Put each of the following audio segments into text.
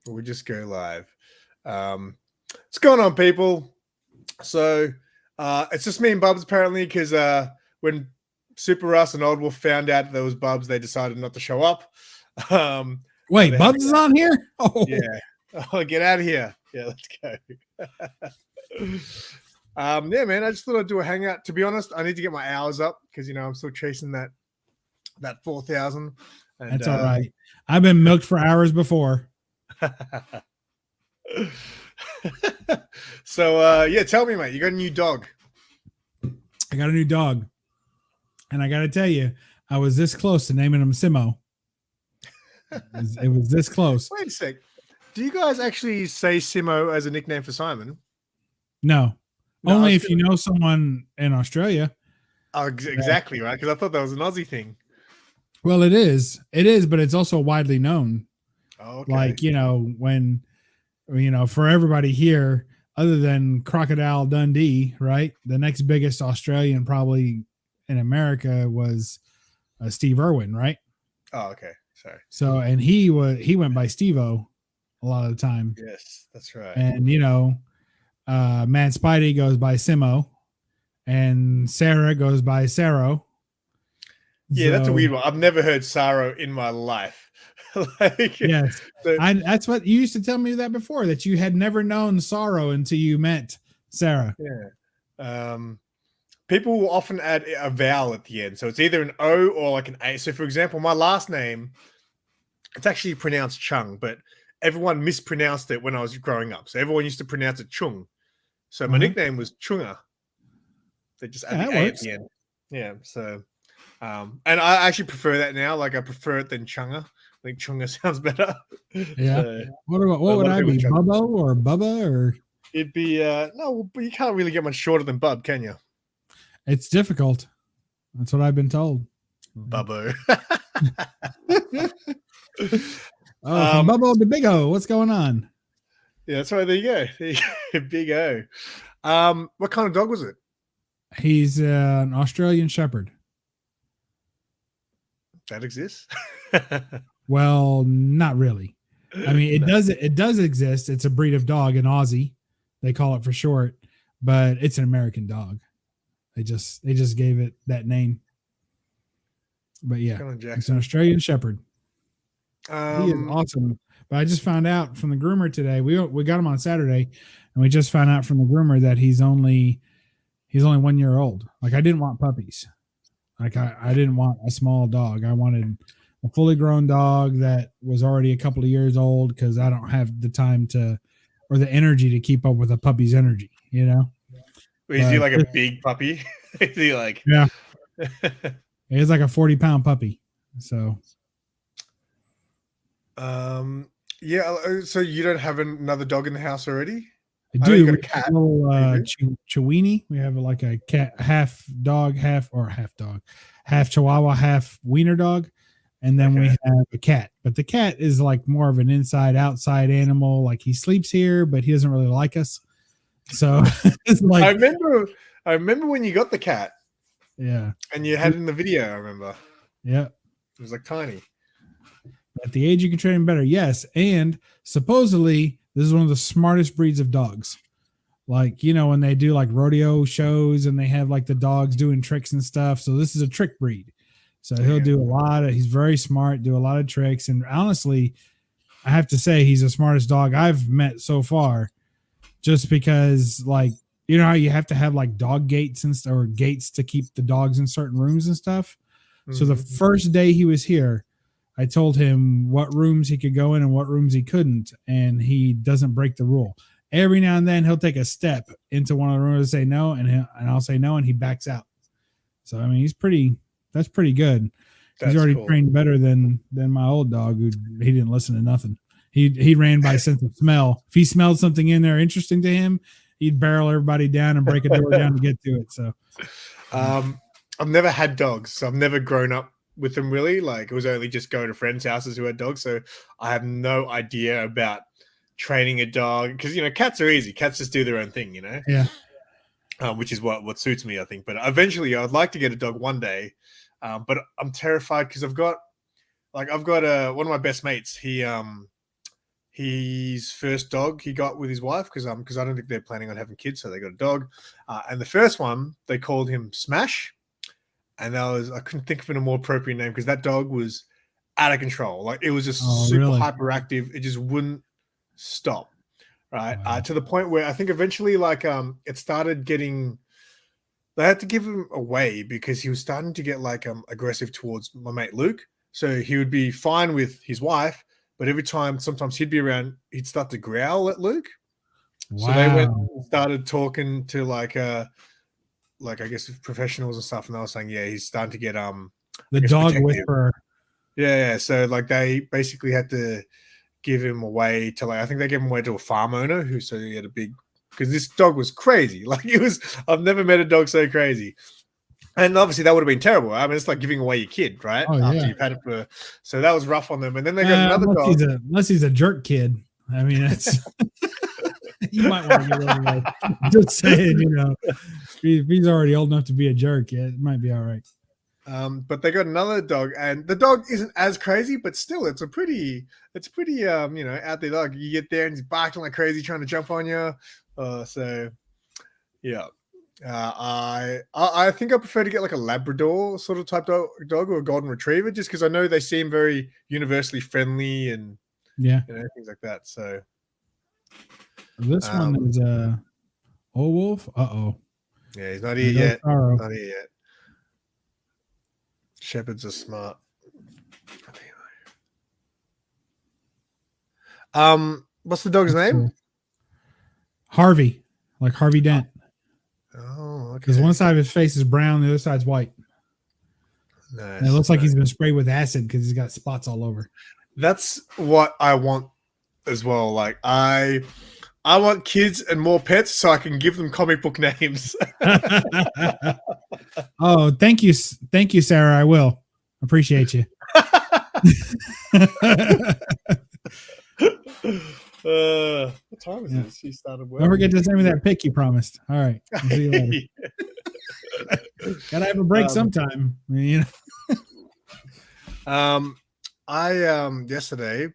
We just go live. What's going on, people? So it's just me and Bubs apparently, because when Superrus and OldWolf found out there was Bubs, they decided not to show up. Wait, Bubs is on here? Oh yeah. Oh, get out of here. Yeah, let's go. Yeah, man. I just thought I'd do a hangout. To be honest, I need to get my hours up because I'm still chasing that 4,000. That's all right. I've been milked for hours before. So yeah, tell me, mate, you got a new dog. I got a new dog, and I gotta tell you, I was this close to naming him Simo. It was this close. Wait a sec, do you guys actually say Simo as a nickname for Simon? No, only if you know someone in Australia. Oh, exactly, right, because I thought that was an Aussie thing. Well, it is, but it's also widely known. Oh, okay. Like, when for everybody here, other than Crocodile Dundee, right? The next biggest Australian probably in America was Steve Irwin, right? Oh, okay. Sorry. So, and he went by Steve-O a lot of the time. Yes, that's right. And, Man Spidey goes by Simo, and Sarah goes by Saro. Yeah, that's a weird one. I've never heard Saro in my life. Yes. That's what you used to tell me that before, that you had never known Sorrow until you met Sarah. Yeah. People will often add a vowel at the end. So it's either an O or like an A. So for example, my last name, it's actually pronounced Chung, but everyone mispronounced it when I was growing up. So everyone used to pronounce it Chung. So my nickname was Chunga. They just add the A at the end. Yeah. So, and I actually prefer that now. Like I prefer it than Chunga. I think Chunga sounds better. Yeah. What would I be? Bubbo or Bubba or? It'd be no, but you can't really get much shorter than Bub, can you? It's difficult. That's what I've been told. Bubbo. From Bubbo to Big O. What's going on? Yeah, that's right. There you go. Big O. What kind of dog was it? He's an Australian Shepherd. That exists? Well, not really. I mean, it does exist. It's a breed of dog in Aussie. They call it for short, but it's an American dog. They just gave it that name. But yeah, it's an Australian Shepherd. He is awesome. But I just found out from the groomer today. We got him on Saturday, and we just found out from the groomer that he's only 1 year old. Like, I didn't want puppies. Like I didn't want a small dog. I wanted a fully grown dog that was already a couple of years old, because I don't have the time or the energy to keep up with a puppy's energy, Is he like a big puppy? Is he like? Yeah. He's like a 40-pound puppy. So. Yeah. So you don't have another dog in the house already? I do. We got a cat. Chiweenie. We have like a cat, half Chihuahua, half wiener dog. And then we have a cat, but the cat is like more of an inside outside animal. Like, he sleeps here, but he doesn't really like us. So it's like, I remember when you got the cat. Yeah. And you had it in the video, I remember. Yeah. It was like tiny. At the age you can train him better. Yes. And supposedly this is one of the smartest breeds of dogs. Like, when they do like rodeo shows and they have like the dogs doing tricks and stuff. So this is a trick breed. So he'll do he's very smart, do a lot of tricks. And honestly, I have to say he's the smartest dog I've met so far, just because, like, how you have to have like dog gates and or gates to keep the dogs in certain rooms and stuff. Mm-hmm. So the first day he was here, I told him what rooms he could go in and what rooms he couldn't. And he doesn't break the rule. Every now and then he'll take a step into one of the rooms and say no. And I'll say no. And he backs out. So, I mean, that's pretty good. He's already trained better than my old dog, who he didn't listen to nothing. He ran by sense of smell. If he smelled something in there interesting to him, he'd barrel everybody down and break a door down to get to it. So, I've never had dogs, so I've never grown up with them really. Like, it was only just going to friends' houses who had dogs, so I have no idea about training a dog, because cats are easy. Cats just do their own thing, Yeah. Which is what suits me, I think. But eventually, I'd like to get a dog one day. But I'm terrified because I've got one of my best mates. He his first dog he got with his wife because I don't think they're planning on having kids, so they got a dog. And the first one they called him Smash, and I couldn't think of a more appropriate name because that dog was out of control. Like it was just super really? hyperactive. It just wouldn't stop. Right. Wow. To the point where I think eventually it started getting, they had to give him away because he was starting to get aggressive towards my mate Luke. So he would be fine with his wife, but every time sometimes he'd be around, he'd start to growl at Luke. Wow. So they went and started talking to I guess professionals and stuff, and they were saying, yeah, he's starting to get the dog whisperer. Yeah. So they basically had to give him away to I think they gave him away to a farm owner so he had a big, because this dog was crazy. I've never met a dog so crazy. And obviously that would have been terrible. I mean, it's like giving away your kid, right? Oh, After yeah. you've had it so that was rough on them. And then they got another dog. Unless he's a jerk kid. I mean, that's you might want to get rid of him. Just saying, if he's already old enough to be a jerk, yeah, it might be all right. But they got another dog, and the dog isn't as crazy, but still, it's pretty out there. Like you get there and he's barking like crazy, trying to jump on you. So yeah, I think I prefer to get like a Labrador sort of type dog or a Golden Retriever, just because I know they seem very universally friendly and things like that. So this one is Old Wolf. Yeah, he's not here yet. Not here yet. Shepherds are smart. What's the dog's name? Cool. Harvey, like Harvey Dent. Oh, okay. Because one side of his face is brown, the other side's white. Nice. And it looks like he's been sprayed with acid because he's got spots all over. That's what I want as well. Like I want kids and more pets so I can give them comic book names. Oh, thank you, Sarah. I will appreciate you. What time is this? She started working. Don't forget to send me that pic you promised. All right. I'll see you later. Gotta have a break sometime. Yesterday,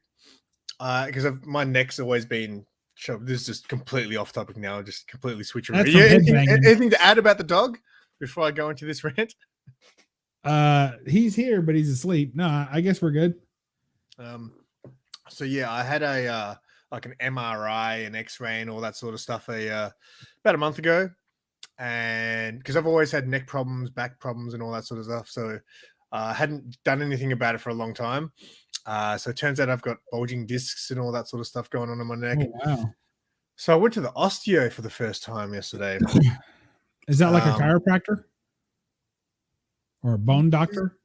because my neck's always been shoved. This is just completely off topic now. Just completely switching. Anything to add about the dog before I go into this rant? He's here, but he's asleep. No, I guess we're good. So yeah, I had an MRI and X-ray and all that sort of stuff about a month ago, and because I've always had neck problems, back problems, and all that sort of stuff, so I hadn't done anything about it for a long time. So it turns out I've got bulging discs and all that sort of stuff going on in my neck. Oh, wow. So I went to the osteo for the first time yesterday. Is that like a chiropractor or a bone doctor?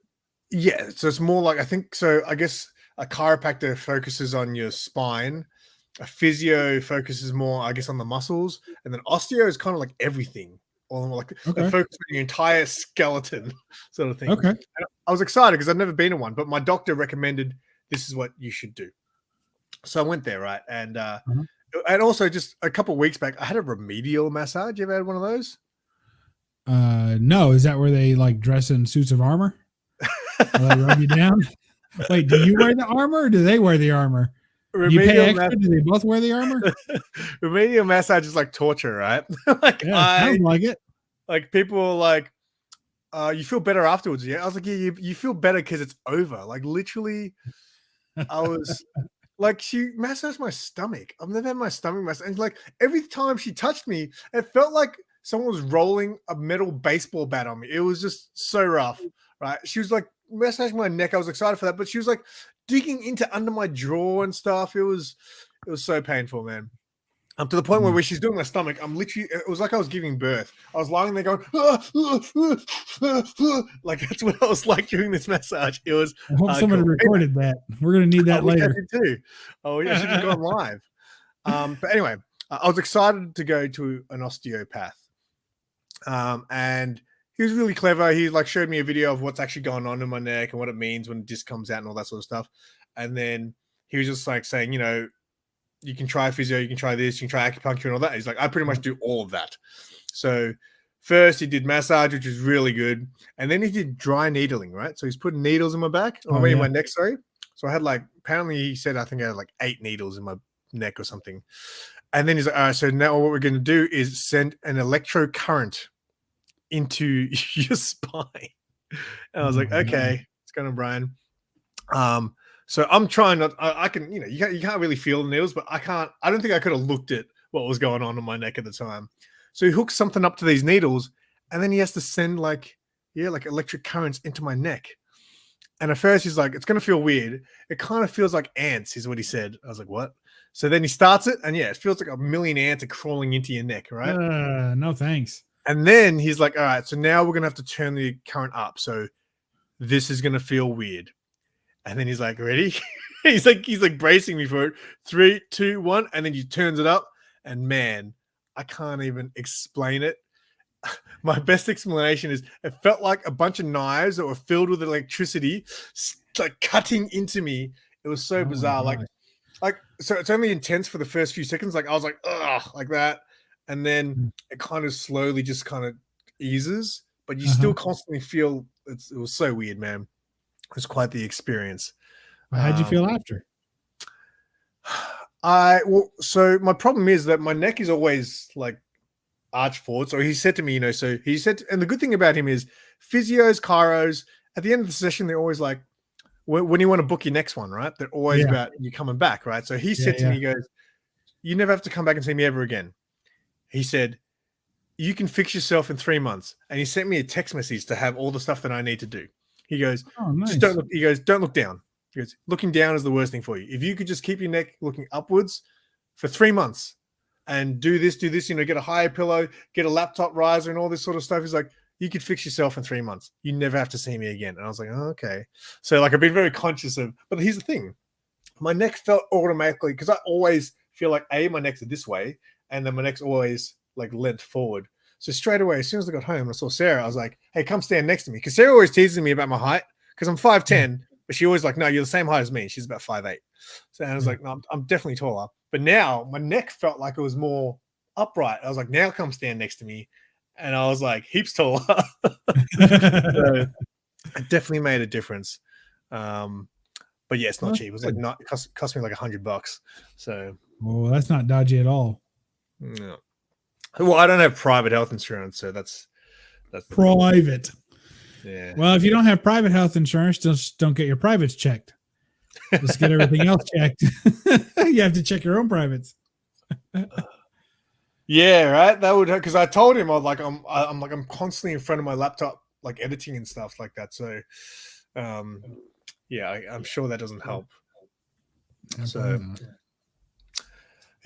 Yeah, so it's more like, I think so. I guess a chiropractor focuses on your spine. A physio focuses more, I guess, on the muscles, and then osteo is kind of like everything, or like they focus on your entire skeleton, sort of thing. Okay. And I was excited because I've never been to one, but my doctor recommended this is what you should do. So I went there, right, and also just a couple of weeks back, I had a remedial massage. You ever had one of those? No. Is that where they like dress in suits of armor? They rub you down? Wait, do you wear the armor or do they wear the armor? You pay extra? Do they both wear the armor? Remedial massage is like torture, right? Sounds like it. Like people are like, you feel better afterwards. Yeah. I was like, yeah, you feel better because it's over. Like literally, I was like, she massaged my stomach. I've never had my stomach massaged. And like every time she touched me, it felt like someone was rolling a metal baseball bat on me. It was just so rough, right? She was like massaging my neck. I was excited for that, but she was like digging into under my jaw and stuff. It was so painful, man. To the point where she's doing my stomach, I'm literally, it was like I was giving birth. I was lying there going, like that's what I was like during this massage. It was. I hope somebody recorded that. We're going to need that later. Too. Oh, yeah, she can go live. But anyway, I was excited to go to an osteopath. And he was really clever. He like showed me a video of what's actually going on in my neck and what it means when a disc comes out and all that sort of stuff. And then he was just like saying, you can try physio, you can try this, you can try acupuncture and all that. He's like, I pretty much do all of that. So first he did massage, which was really good. And then he did dry needling, right? So he's putting needles in my back, in my neck, sorry. So I had apparently he said, I think I had 8 needles in my neck or something. And then he's like, all right, so now what we're going to do is send an electrocurrent into your spine. And I was like, okay, it's going to Brian. So I'm trying not, I can, you can't really feel the needles, but I don't think I could have looked at what was going on in my neck at the time. So he hooks something up to these needles, and then he has to send like electric currents into my neck. And at first he's like, it's going to feel weird. It kind of feels like ants is what he said. I was like, what? So then he starts it, and yeah, it feels like a million ants are crawling into your neck, right? No, thanks. And then he's like, all right, so now we're going to have to turn the current up. So this is going to feel weird. And then he's like, ready? he's like bracing me for it. 3, 2, 1. And then he turns it up. And man, I can't even explain it. My best explanation is it felt like a bunch of knives that were filled with electricity, like cutting into me. It was so bizarre. Like, so it's only intense for the first few seconds. Like I was like, ugh, like that. And then it kind of slowly just kind of eases, but you still constantly feel it was so weird, man. It was quite the experience. How'd you feel after? So my problem is that my neck is always like arched forward. So he said to me, so he said, and the good thing about him is physios, chiros, at the end of the session, they're always like, when you want to book your next one, right? They're always about you coming back, right? So he said to me, he goes, you never have to come back and see me ever again. He said, you can fix yourself in 3 months. And he sent me a text message to have all the stuff that I need to do. He goes, just don't look. He goes, don't look down. He goes, looking down is the worst thing for you. If you could just keep your neck looking upwards for 3 months and do this, get a higher pillow, get a laptop riser and all this sort of stuff. He's like, you could fix yourself in 3 months. You never have to see me again. And I was like, oh, okay. So like, I've been very conscious of, but here's the thing. My neck felt automatically, because I always feel like my neck's this way. And then my neck's always like leant forward. So straight away, as soon as I got home, I saw Sarah. I was like, hey, come stand next to me. Because Sarah always teases me about my height because I'm 5'10", but she always like, no, you're the same height as me. She's about 5'8". So I was like, no, I'm definitely taller. But now my neck felt like it was more upright. I was like, now come stand next to me. And I was like, heaps taller. So it definitely made a difference. But yeah, it's not cheap. It was like it cost me like $100. So that's not dodgy at all. No. Well, I don't have private health insurance, so that's private. Yeah. Well, if you don't have private health insurance, just don't get your privates checked. Just get everything else checked. You have to check your own privates. Yeah, right. That would, because I told him I'm constantly in front of my laptop, like editing and stuff like that. So, yeah, I'm sure that doesn't help. So.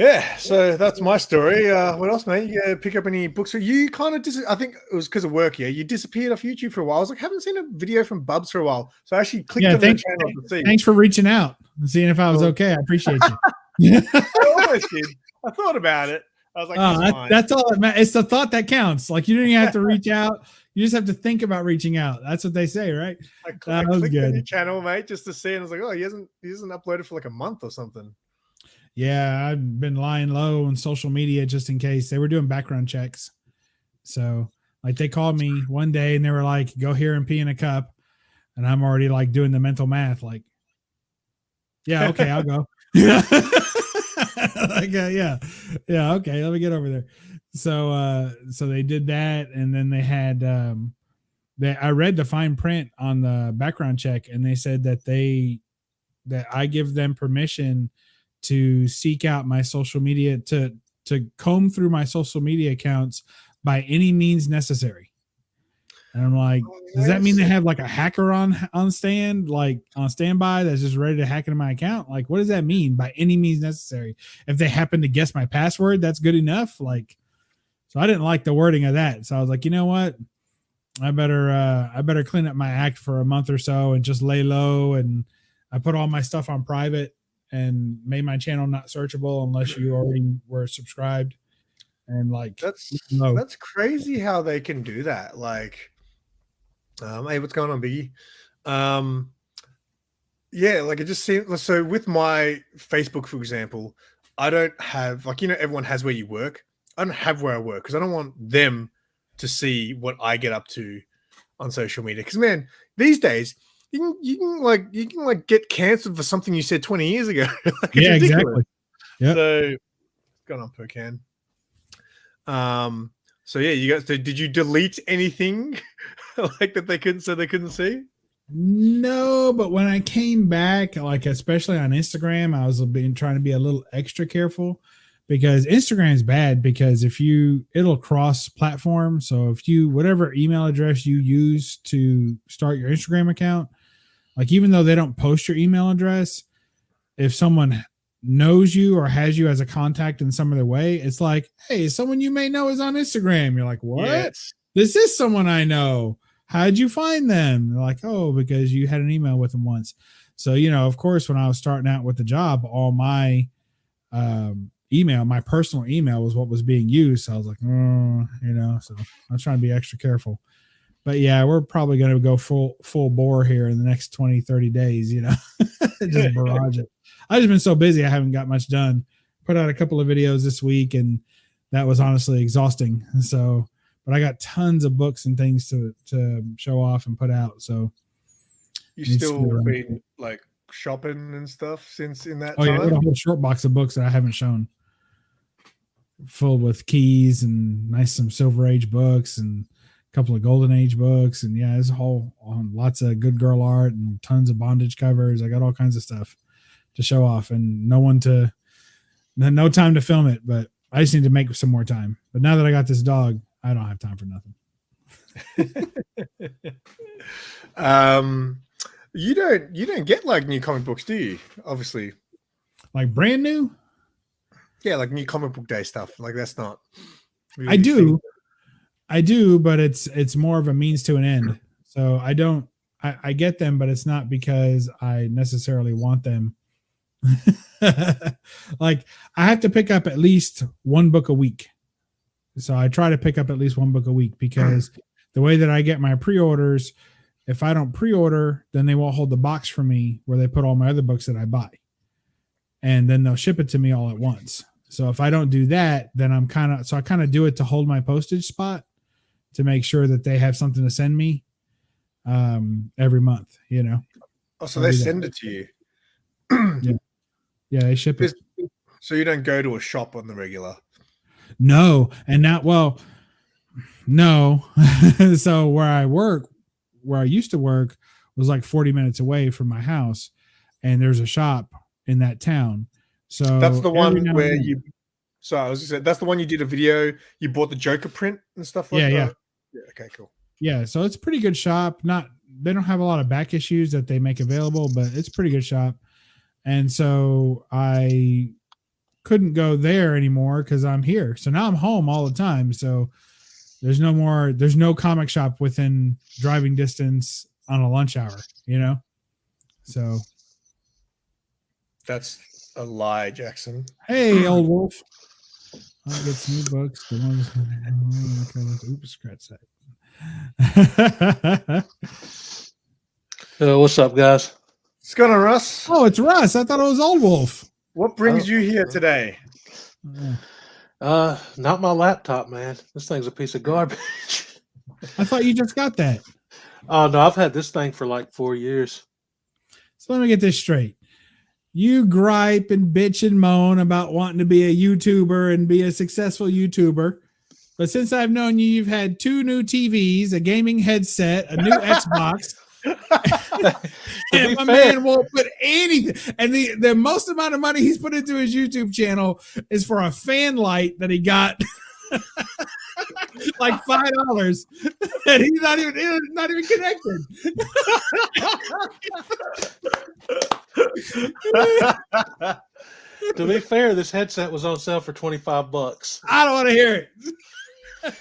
Yeah, so that's my story. What else, mate? You pick up any books? Or you kind of I think it was because of work. Yeah, you disappeared off YouTube for a while. I was like, haven't seen a video from Bubs for a while, so I actually clicked on the channel to see. Thanks for reaching out and seeing if I was okay. I appreciate you. I almost did. I thought about it. I was like, that's all. It's the thought that counts. Like you don't even have to reach out. You just have to think about reaching out. That's what they say, right? I clicked on your channel, mate, just to see, and I was like, oh, he hasn't uploaded for like a month or something. Yeah, I've been lying low on social media just in case. They were doing background checks. So like they called me one day and they were like, go here and pee in a cup. And I'm already like doing the mental math. Like, yeah, okay, I'll go. Like, yeah. Okay, let me get over there. So they did that. And then they had, I read the fine print on the background check and they said that I give them permission to seek out my social media, to comb through my social media accounts by any means necessary. And I'm like, does that mean they have like a hacker on standby that's just ready to hack into my account? Like, what does that mean by any means necessary? If they happen to guess my password, that's good enough. Like, so I didn't like the wording of that. So I was like, you know what? I better clean up my act for a month or so and just lay low. And I put all my stuff on private and made my channel not searchable unless you already were subscribed. And like, that's crazy how they can do that. Like, hey, what's going on, Biggie? Yeah, like it just seems so with my Facebook, for example, I don't have everyone has where you work. I don't have where I work because I don't want them to see what I get up to on social media. Because man, these days you can get canceled for something you said 20 years ago. Like, yeah, exactly. Yep. So it's gone on per can. So yeah, you guys, did you delete anything like that they couldn't see? No, but when I came back, like especially on Instagram, I was trying to be a little extra careful because Instagram is bad because it'll cross platform. So if you whatever email address you use to start your Instagram account, like even though they don't post your email address, if someone knows you or has you as a contact in some other way, it's like, hey, someone you may know is on Instagram. You're like, what? Yes. This is someone I know. How'd you find them? They're like, oh, because you had an email with them once. So, of course, when I was starting out with the job, all my email, my personal email was what was being used. So I was like, so I'm trying to be extra careful. But yeah, we're probably going to go full bore here in the next 20, 30 days, just barrage it. I've just been so busy. I haven't got much done. Put out a couple of videos this week and that was honestly exhausting. So, but I got tons of books and things to show off and put out. So you still been like shopping and stuff since in that time? Yeah, I got a whole short box of books that I haven't shown. Full with keys and some Silver Age books and a couple of Golden Age books. And yeah, there's a whole lots of good girl art and tons of bondage covers. I got all kinds of stuff to show off and no time to film it, but I just need to make some more time. But now that I got this dog, I don't have time for nothing. You don't get like new comic books, do you? Obviously, like brand new. Yeah, like new comic book day stuff. Like that's not. Really I do, but it's more of a means to an end. So I don't. I get them, but it's not because I necessarily want them. Like I have to pick up at least one book a week. So I try to pick up at least one book a week because the way that I get my pre-orders, if I don't pre-order, then they won't hold the box for me where they put all my other books that I buy. And then they'll ship it to me all at once. So if I don't do that, then I kind of do it to hold my postage spot to make sure that they have something to send me every month, Oh, so they send it to you. Yeah, they ship it. So you don't go to a shop on the regular? No. And no. So where I used to work was like 40 minutes away from my house and there's a shop in that town. So that's the one where that's the one you did a video, you bought the Joker print and stuff like that? Yeah. Okay, cool. Yeah, so it's a pretty good shop. They don't have a lot of back issues that they make available, but it's a pretty good shop. And so I couldn't go there anymore because I'm here. So now I'm home all the time. So there's no comic shop within driving distance on a lunch hour, So that's a lie, Jackson. Hey, old wolf. I'll get some new books. Oops, scratch that. What's up, guys? What's going on, Russ? Oh, it's Russ. I thought it was Old Wolf. What brings you here today? Not my laptop, man. This thing's a piece of garbage. I thought you just got that. Oh, no, I've had this thing for like 4 years. So let me get this straight. You gripe and bitch and moan about wanting to be a YouTuber and be a successful YouTuber. But since I've known you, you've had 2 new TVs, a gaming headset, a new Xbox. And my man won't put anything. And the most amount of money he's put into his YouTube channel is for a fan light that he got like $5. And he's not even connected. To be fair, this headset was on sale for $25. I don't want to hear it.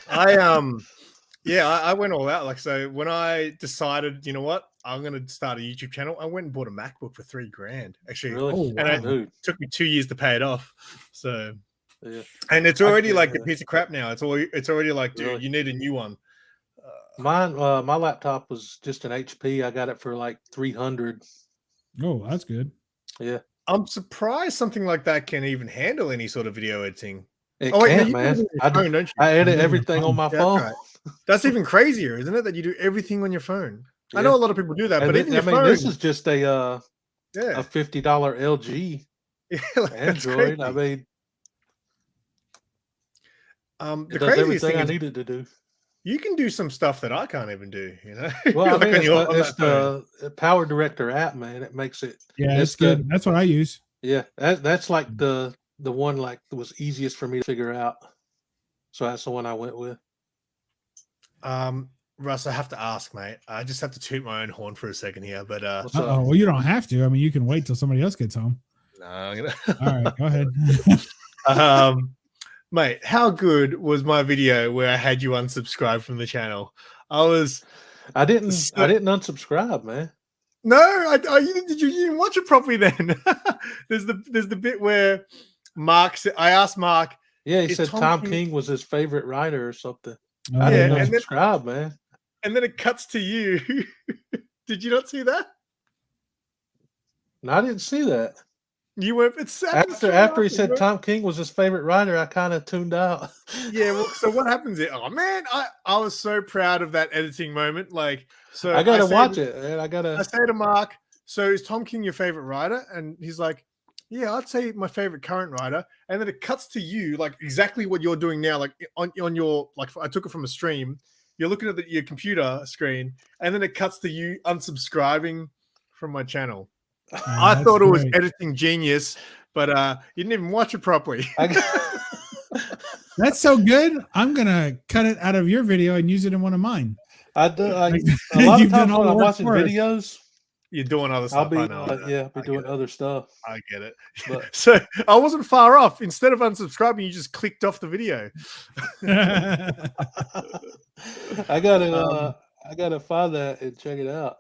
I went all out. Like, so when I decided, you know what, I'm going to start a YouTube channel, I went and bought a MacBook for $3,000. Actually, really? It took me 2 years to pay it off. So, yeah. And it's already like a piece of crap now. It's already like, dude, really? You need a new one. Mine, my laptop was just an HP. I got it for like $300. Oh, that's good. Yeah. I'm surprised something like that can even handle any sort of video editing. It can, man. I edit everything on my phone. Right. That's even crazier, isn't it? That you do everything on your phone. Yeah. I know a lot of people do that, but even your phone. This is just a $50 LG Like, that's Android. crazy. I mean, The it does craziest everything thing I is needed to do. you can do some stuff that I can't even do. You know, Well, I like mean, on it's your the on it's that phone. the Power Director app, man. It makes it. Yeah, It's it's good. That's what I use. Yeah, that's like the one like that was easiest for me to figure out. So that's the one I went with. Russ, I have to ask, mate. I just have to toot my own horn for a second here, but What's Oh, up? well, you don't have to. I mean, you can wait till somebody else gets home. no, I'm gonna. All right, go ahead. Mate, how good was my video where I had you unsubscribe from the channel? I didn't So, unsubscribe, man. no, you didn't watch it properly then. there's the bit where I asked Mark. Yeah, he Is said Tom Tom King- King was his favorite writer or something. Oh, I didn't Yeah, and then- unsubscribe, man. And then it cuts to you. Did you not see that? No, I didn't see that. You went. It's After he said bro. Tom King was his favorite writer, I kind of tuned out. Yeah, well, so what happens is, oh man, I was so proud of that editing moment. Like, so I gotta say watch to- it, man. I I gotta. say to Mark, so is Tom King your favorite writer? And he's like, yeah, I'd say my favorite current writer. And then it cuts to you, like exactly what you're doing now, like on your, like I took it from a stream. You're looking at your computer screen, and then it cuts to you unsubscribing from my channel. Oh, I that's thought it was great. editing genius, but you didn't even watch it properly. That's so good. I'm gonna cut it out of your video and use it in one of mine. I do. A lot You've of done times all when the I'm work watching for us. videos, You're doing other I'll stuff. be I know. be doing other stuff. I get it. But So I wasn't far off. Instead of unsubscribing, you just clicked off the video. I gotta find that and check it out.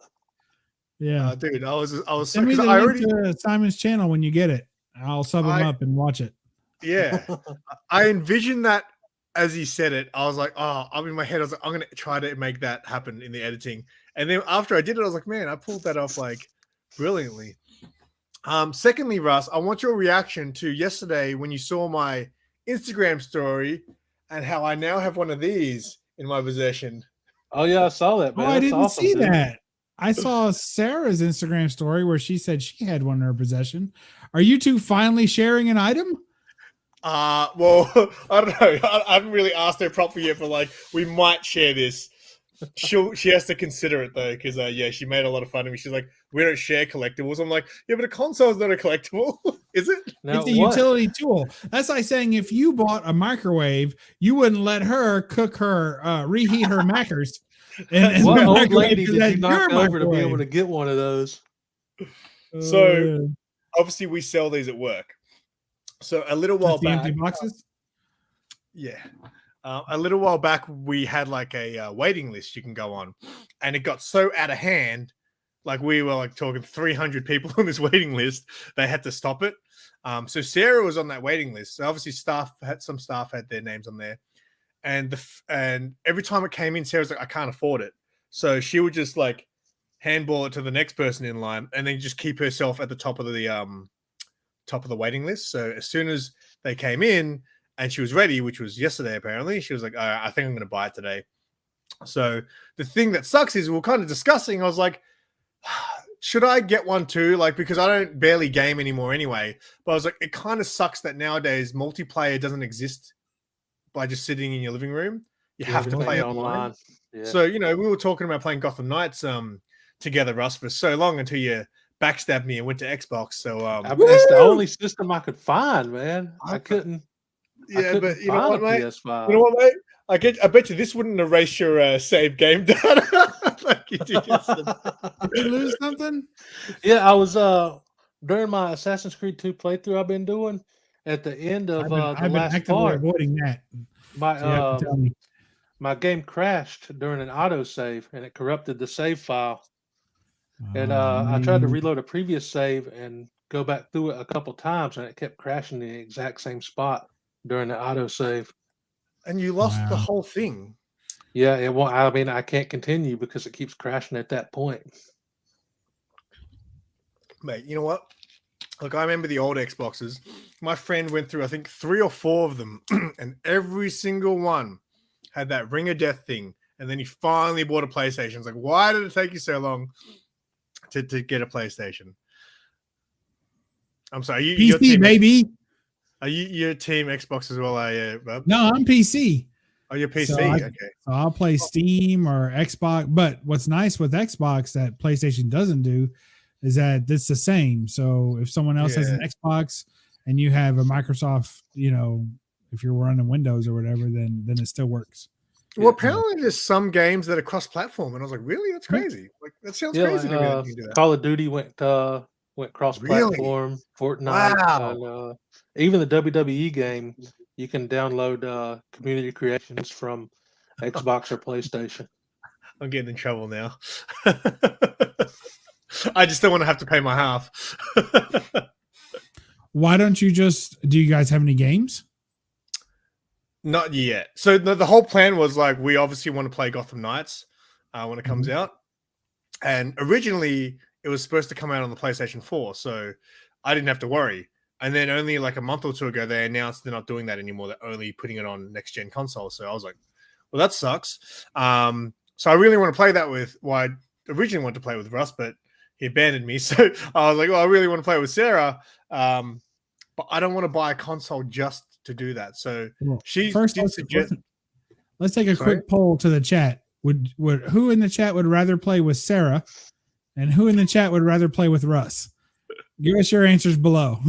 Yeah, Dude, I was so send me because the I link already to Simon's channel when you get it. I'll sub him up and watch it. yeah. I envisioned that as he said it. I was like, oh, I'm in my head. I was like, I'm gonna try to make that happen in the editing. And then after I did it, I was like, man, I pulled that off like brilliantly. Secondly, Russ, I want your reaction to yesterday when you saw my Instagram story and how I now have one of these in my possession. Oh yeah, I saw that, Oh, man. I That's didn't awesome, see dude. that. I saw Sarah's Instagram story where she said she had one in her possession. Are you two finally sharing an item? Well, I don't know. I haven't really asked her properly yet, but like we might share this. She has to consider it though, because yeah, she made a lot of fun of me. She's like, we don't share collectibles. I'm like, yeah, but a console is not a collectible, is it? Now, It's a utility tool. That's like saying if you bought a microwave, you wouldn't let her cook her reheat her macros. And what the old microwave lady is did at you knock your over to be able microwave. to get one of those? So obviously we sell these at work. So a little while Just the back, empty boxes. yeah, a little while back we had like a waiting list you can go on, and it got so out of hand. Like we were like talking 300 people on this waiting list. They had to stop it. So Sarah was on that waiting list. So obviously some staff had their names on there. And every time it came in, Sarah's like, I can't afford it. So she would just like handball it to the next person in line and then just keep herself at the top of the waiting list. So as soon as they came in and she was ready, which was yesterday apparently, she was like, I think I'm going to buy it today. So the thing that sucks is we were kind of discussing. I was like, should I get one too? Like, because I don't barely game anymore anyway. But I was like, it kind of sucks that nowadays multiplayer doesn't exist by just sitting in your living room. You have to play online. Yeah. So, you know, we were talking about playing Gotham Knights together, Russ, for so long until you backstabbed me and went to Xbox. So I mean, that's the only system I could find, man. I couldn't. Yeah, but you know find what, a mate? PS5. You know what, mate? I bet you this wouldn't erase your save game data like you did yesterday. Did you lose something? Yeah, I was during my Assassin's Creed 2 playthrough I've been doing at the end of I've the been last actively part. avoiding that. My So you have to tell me. my game crashed during an autosave and it corrupted the save file. And I tried to reload a previous save and go back through it a couple times and it kept crashing in the exact same spot during the autosave. And you lost the Wow. whole thing. Yeah, it won't. I mean, I can't continue because it keeps crashing at that point. Mate, you know what? Look, I remember the old Xboxes. My friend went through, I think, 3 or 4 of them, and every single one had that ring of death thing. And then he finally bought a PlayStation. It's like, why did it take you so long to get a PlayStation? I'm sorry. Your PC, team, baby. Are you your team Xbox as well? Are you, Bob? No, I'm PC. Oh, your PC. So Okay. So I'll play Steam or Xbox. But what's nice with Xbox that PlayStation doesn't do is that it's the same. So if someone else has an Xbox and you have a Microsoft, if you're running Windows or whatever, then it still works. Well, apparently there's some games that are cross-platform, and I was like, really? That's crazy. Like that sounds crazy to me. That you do that. Call of Duty went cross-platform. Really? Fortnite. Wow. And, even the WWE game, you can download community creations from Xbox or PlayStation. I'm getting in trouble now. I just don't want to have to pay my half. Why don't you do you guys have any games? Not yet. So the whole plan was like, we obviously want to play Gotham Knights when it comes out. And originally it was supposed to come out on the PlayStation 4. So I didn't have to worry. And then only like a month or two ago, they announced they're not doing that anymore. They're only putting it on next gen consoles. So I was like, well, that sucks. So I really want to play that with, well, I originally wanted to play with Russ, but he abandoned me. So I was like, well, I really want to play with Sarah. But I don't want to buy a console just to do that. So she did suggest. Let's take a quick poll to the chat. Would who in the chat would rather play with Sarah, and who in the chat would rather play with Russ? Give us your answers below.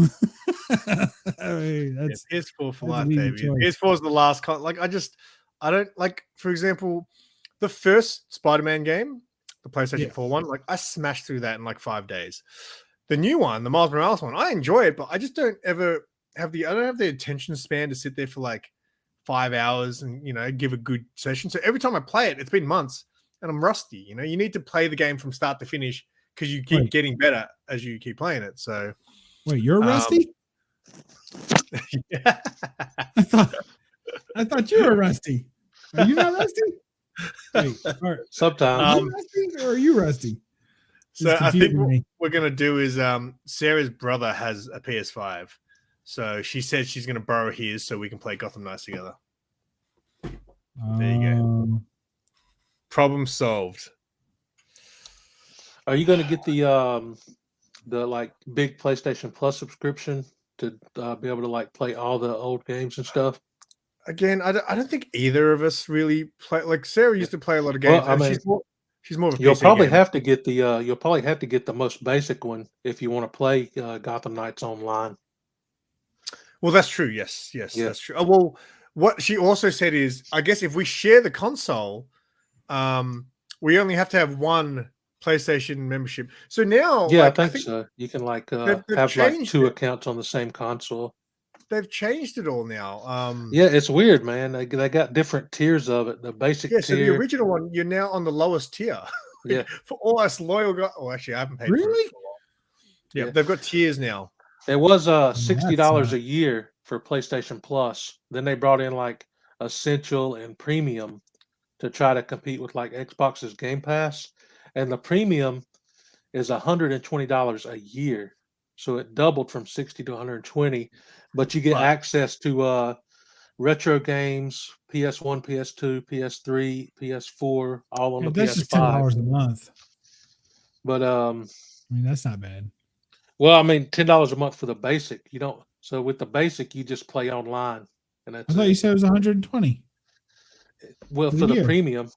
That's PS4 for life, baby. PS4 is the last I don't like. For example, the first Spider-Man game, the PlayStation 4 one, like I smashed through that in like 5 days. The new one, the Miles Morales one, I enjoy it, but I just don't ever have I don't have the attention span to sit there for like 5 hours and give a good session. So every time I play it, it's been months and I'm rusty. You need to play the game from start to finish because you keep getting better as you keep playing it. So wait, you're rusty? Yeah. I thought you were rusty. Are you not rusty? Wait, sometimes. Are you rusty or are you rusty? So I think what we're gonna do is Sarah's brother has a PS5. So she said she's gonna borrow his so we can play Gotham Knights together. There you go. Problem solved. Are you gonna get the like big PlayStation Plus subscription to be able to like play all the old games and stuff? Again, I don't think either of us really play. Like Sarah used to play a lot of games. Well, I mean, she's more of a you'll PC probably gamer. have to get the most basic one if you want to play Gotham Knights online. Well, that's true. Yes, that's true. Well, what she also said is, I guess if we share the console, we only have to have one PlayStation membership. So now, I think so. You can have like 2 accounts on the same console. They've changed it all now. Yeah, it's weird, man. They got different tiers of it. The basic tier. So the original one, you're now on the lowest tier. Yeah. For all us loyal guys. Oh, actually, I haven't paid for it for a while. Yeah, they've got tiers now. It was $60 a year for PlayStation Plus. Then they brought in like Essential and Premium to try to compete with like Xbox's Game Pass. And the Premium is $120 a year. So it doubled from 60 to 120, but you get access to retro games, PS1, PS2, PS3, PS4, all on the PS5. That's just $10 a month. But I mean, that's not bad. Well, I mean, $10 a month for the basic. You don't. So with the basic, you just play online, and that's. I thought you said it was 120. Well, for the premium,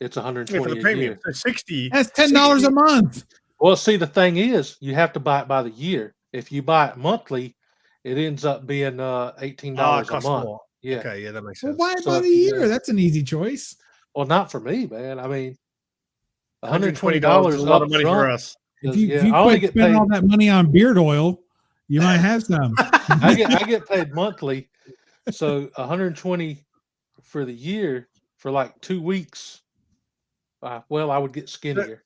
it's 120 for the premium. a year. So 60. That's $10 a month. Well, see, the thing is, you have to buy it by the year. If you buy it monthly, it ends up being $18 a month. More. Yeah. Okay. Yeah, that makes sense. Well, why by the year? That's an easy choice. Well, not for me, man. I mean, $120 is a lot of money for us. If you quit spending all that money on beard oil, you might have some. I get paid monthly, so 120 for the year for like 2 weeks. Well, I would get skinnier.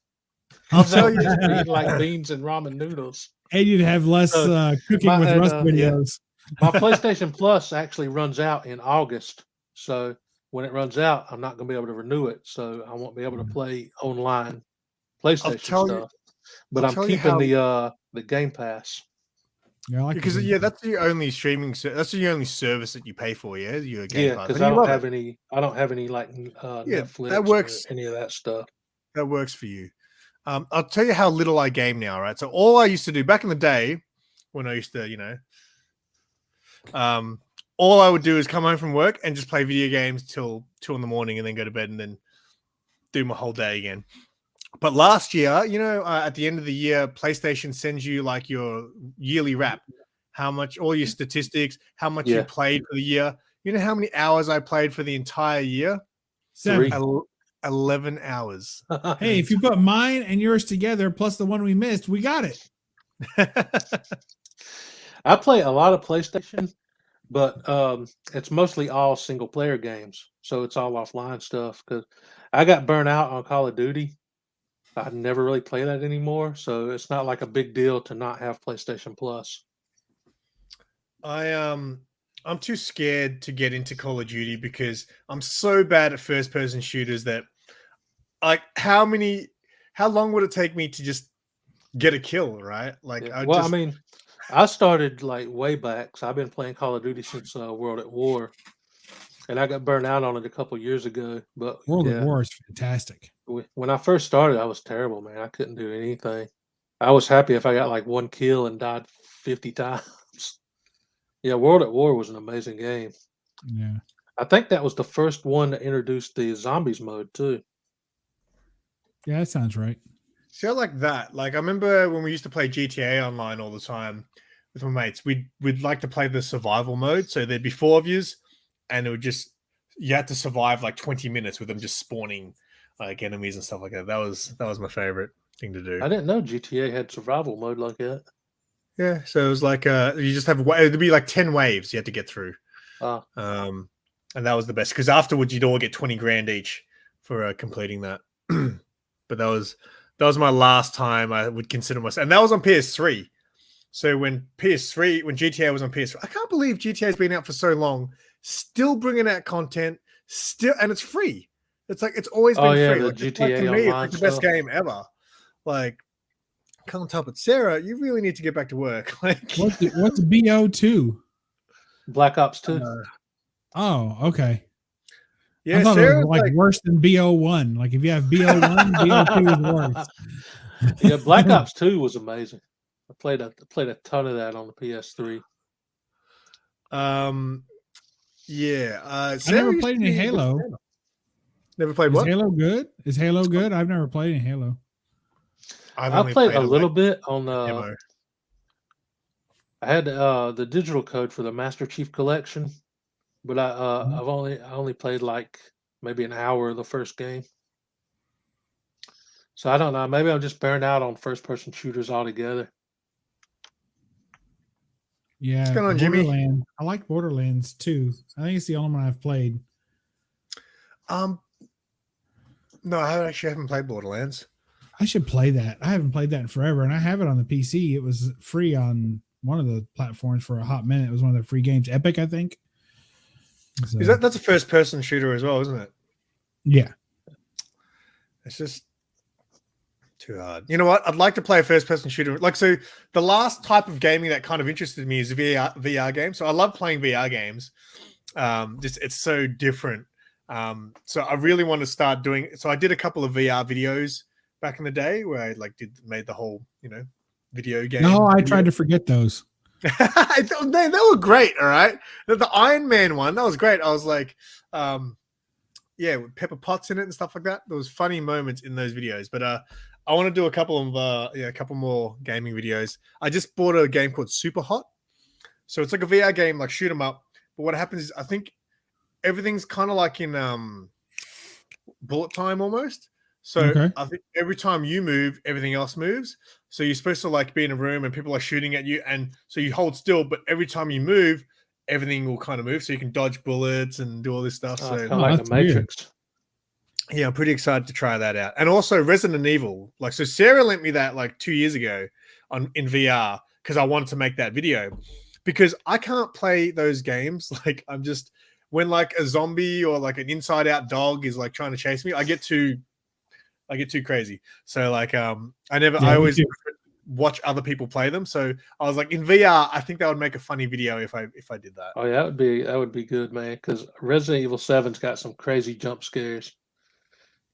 I'll tell you, eat like beans and ramen noodles. And you'd have less cooking with Rust videos. My PlayStation Plus actually runs out in August, so when it runs out, I'm not going to be able to renew it. So I won't be able to play online PlayStation stuff. But I'm keeping the Game Pass. Yeah, because that's the only streaming. That's the only service that you pay for. Yeah, your Game Pass. Because I don't have any. I don't have any like Netflix. That works. Or any of that stuff. That works for you. I'll tell you how little I game now. Right. So all I used to do back in the day, when I used to, all I would do is come home from work and just play video games till 2 in the morning and then go to bed and then do my whole day again. But last year, at the end of the year, PlayStation sends you like your yearly wrap, how much, all your statistics, how much you played for the year. You know how many hours I played for the entire year? 7. 11 hours. Hey, if you put mine and yours together plus the one we missed, we got it. I play a lot of PlayStation, but it's mostly all single player games. So it's all offline stuff because I got burnt out on Call of Duty. I never really play that anymore. So it's not like a big deal to not have PlayStation Plus. I'm too scared to get into Call of Duty because I'm so bad at first person shooters that like how long would it take me to just get a kill, right? Like I mean, I started like way back. So I've been playing Call of Duty since World at War. And I got burned out on it a couple years ago. But World at War is fantastic. When I first started, I was terrible, man. I couldn't do anything. I was happy if I got like one kill and died 50 times. Yeah, World at War was an amazing game. Yeah. I think that was the first one to introduce the zombies mode too. Yeah, that sounds right. See, I like that. Like I remember when we used to play GTA online all the time with my mates, we'd like to play the survival mode. So there'd be 4 of yous and it would just, you had to survive like 20 minutes with them just spawning like enemies and stuff like that. That was my favorite thing to do. I didn't know GTA had survival mode like that. Yeah, so it was like you just have it'd be like 10 waves you had to get through. And that was the best because afterwards you'd all get 20 grand each for completing that. But that was my last time I would consider myself, and that was on PS3. So when GTA was on PS3, I can't believe GTA has been out for so long, still bringing out content, and it's free. It's like it's always been free. The like, GTA to me, it's Online like the best game ever. Like, can't tell, but Sarah, you really need to get back to work. Like, what's BO2? Black Ops 2. Oh, okay. Yeah, I thought Sarah it was like worse than BO1. Like if you have BO1, BO2 is worse. Yeah, Black Ops 2 was amazing. I played a ton of that on the PS3. Yeah. I never played any Halo. Never played what? Is Halo good? Is Halo good? I've never played any Halo. I played a little bit on demo. I had the digital code for the Master Chief Collection, but I only played like maybe an hour of the first game. So I don't know. Maybe I'm just burned out on first person shooters altogether. Yeah, what's going on, Jimmy? I like Borderlands too. I think it's the only one I've played. No, I actually haven't played Borderlands. I should play that. I haven't played that in forever, and I have it on the PC. It was free on one of the platforms for a hot minute. It was one of the free games, Epic, I think. So, that's a first-person shooter as well, isn't it? Yeah. It's just too hard. You know what? I'd like to play a first-person shooter. Like, so the last type of gaming that kind of interested me is a VR game. So I love playing VR games. It's so different. So I really want to start doing. So I did a couple of VR videos back in the day where I made the whole, video game. No, I tried to forget those. they were great. All right. The Iron Man one, that was great. I was like, with Pepper Potts in it and stuff like that. There was funny moments in those videos, but I want to do a couple more gaming videos. I just bought a game called Super Hot. So it's like a VR game, like shoot 'em up. But what happens is I think everything's kind of like in bullet time almost. So I think every time you move, everything else moves. So you're supposed to like be in a room and people are shooting at you. And so you hold still, but every time you move, everything will kind of move. So you can dodge bullets and do all this stuff. So kind of like the Matrix. Weird. Yeah, I'm pretty excited to try that out. And also Resident Evil. Like, so Sarah lent me that like 2 years ago in VR because I wanted to make that video. Because I can't play those games. Like I'm just when like a zombie or like an inside out dog is like trying to chase me, I get too crazy. So like I always watch other people play them. So I was like in VR, I think that would make a funny video if I did that. Oh yeah, that would be good, man. Because Resident Evil 7's got some crazy jump scares.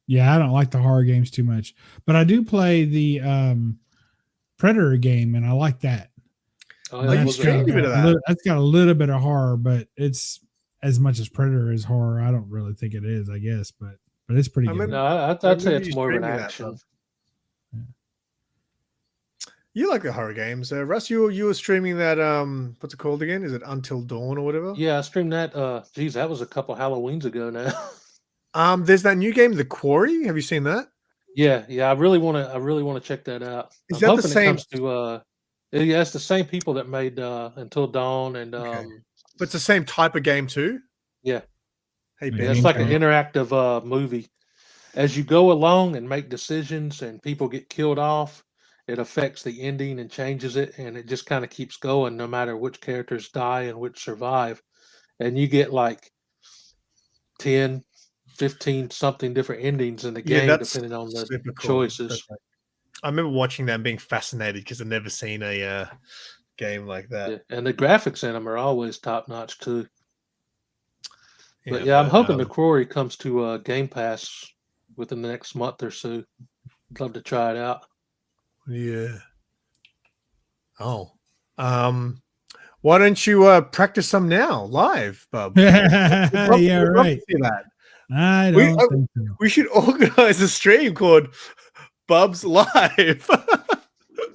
Yeah, I don't like the horror games too much, but I do play the Predator game, and I like that. Oh, Oh, yeah, you was streamed a bit of that. That's got a little bit of horror, but it's as much as Predator is horror. I don't really think it is, I guess, but it's pretty I good. remember- No, I'd remember say you it's more of an streaming that, action. Bob. You like the horror games, Russ? You were streaming that what's it called again? Is it Until Dawn or whatever? Yeah, I streamed that. Geez, that was a couple Halloweens ago now. There's that new game, The Quarry. Have you seen that? yeah, I really want to check that out. Is I'm that the hoping it same? comes to yeah, it's the same people that made Until Dawn and Okay. But it's the same type of game too. yeah. Hey, Yeah, Yeah, Ben. it's like an Okay. interactive movie. As you go along and make decisions and people get killed off, it affects the ending and changes it, and it just kind of keeps going no matter which characters die and which survive. And you get like 10, 15 something different endings in the Yeah, game that's depending on the super cool. choices. I remember watching that and being fascinated because I've never seen a game like that. Yeah, and the graphics in them are always top notch too. But Yeah, yeah, I'm hoping um, the Quarry comes to Game Pass within the next month or so. I'd love to try it out. Yeah. Oh. Why don't you practice some now live, Bub? Yeah, We'd love to right. see that. I We- don't think so. We should organize a stream called Bub's Live.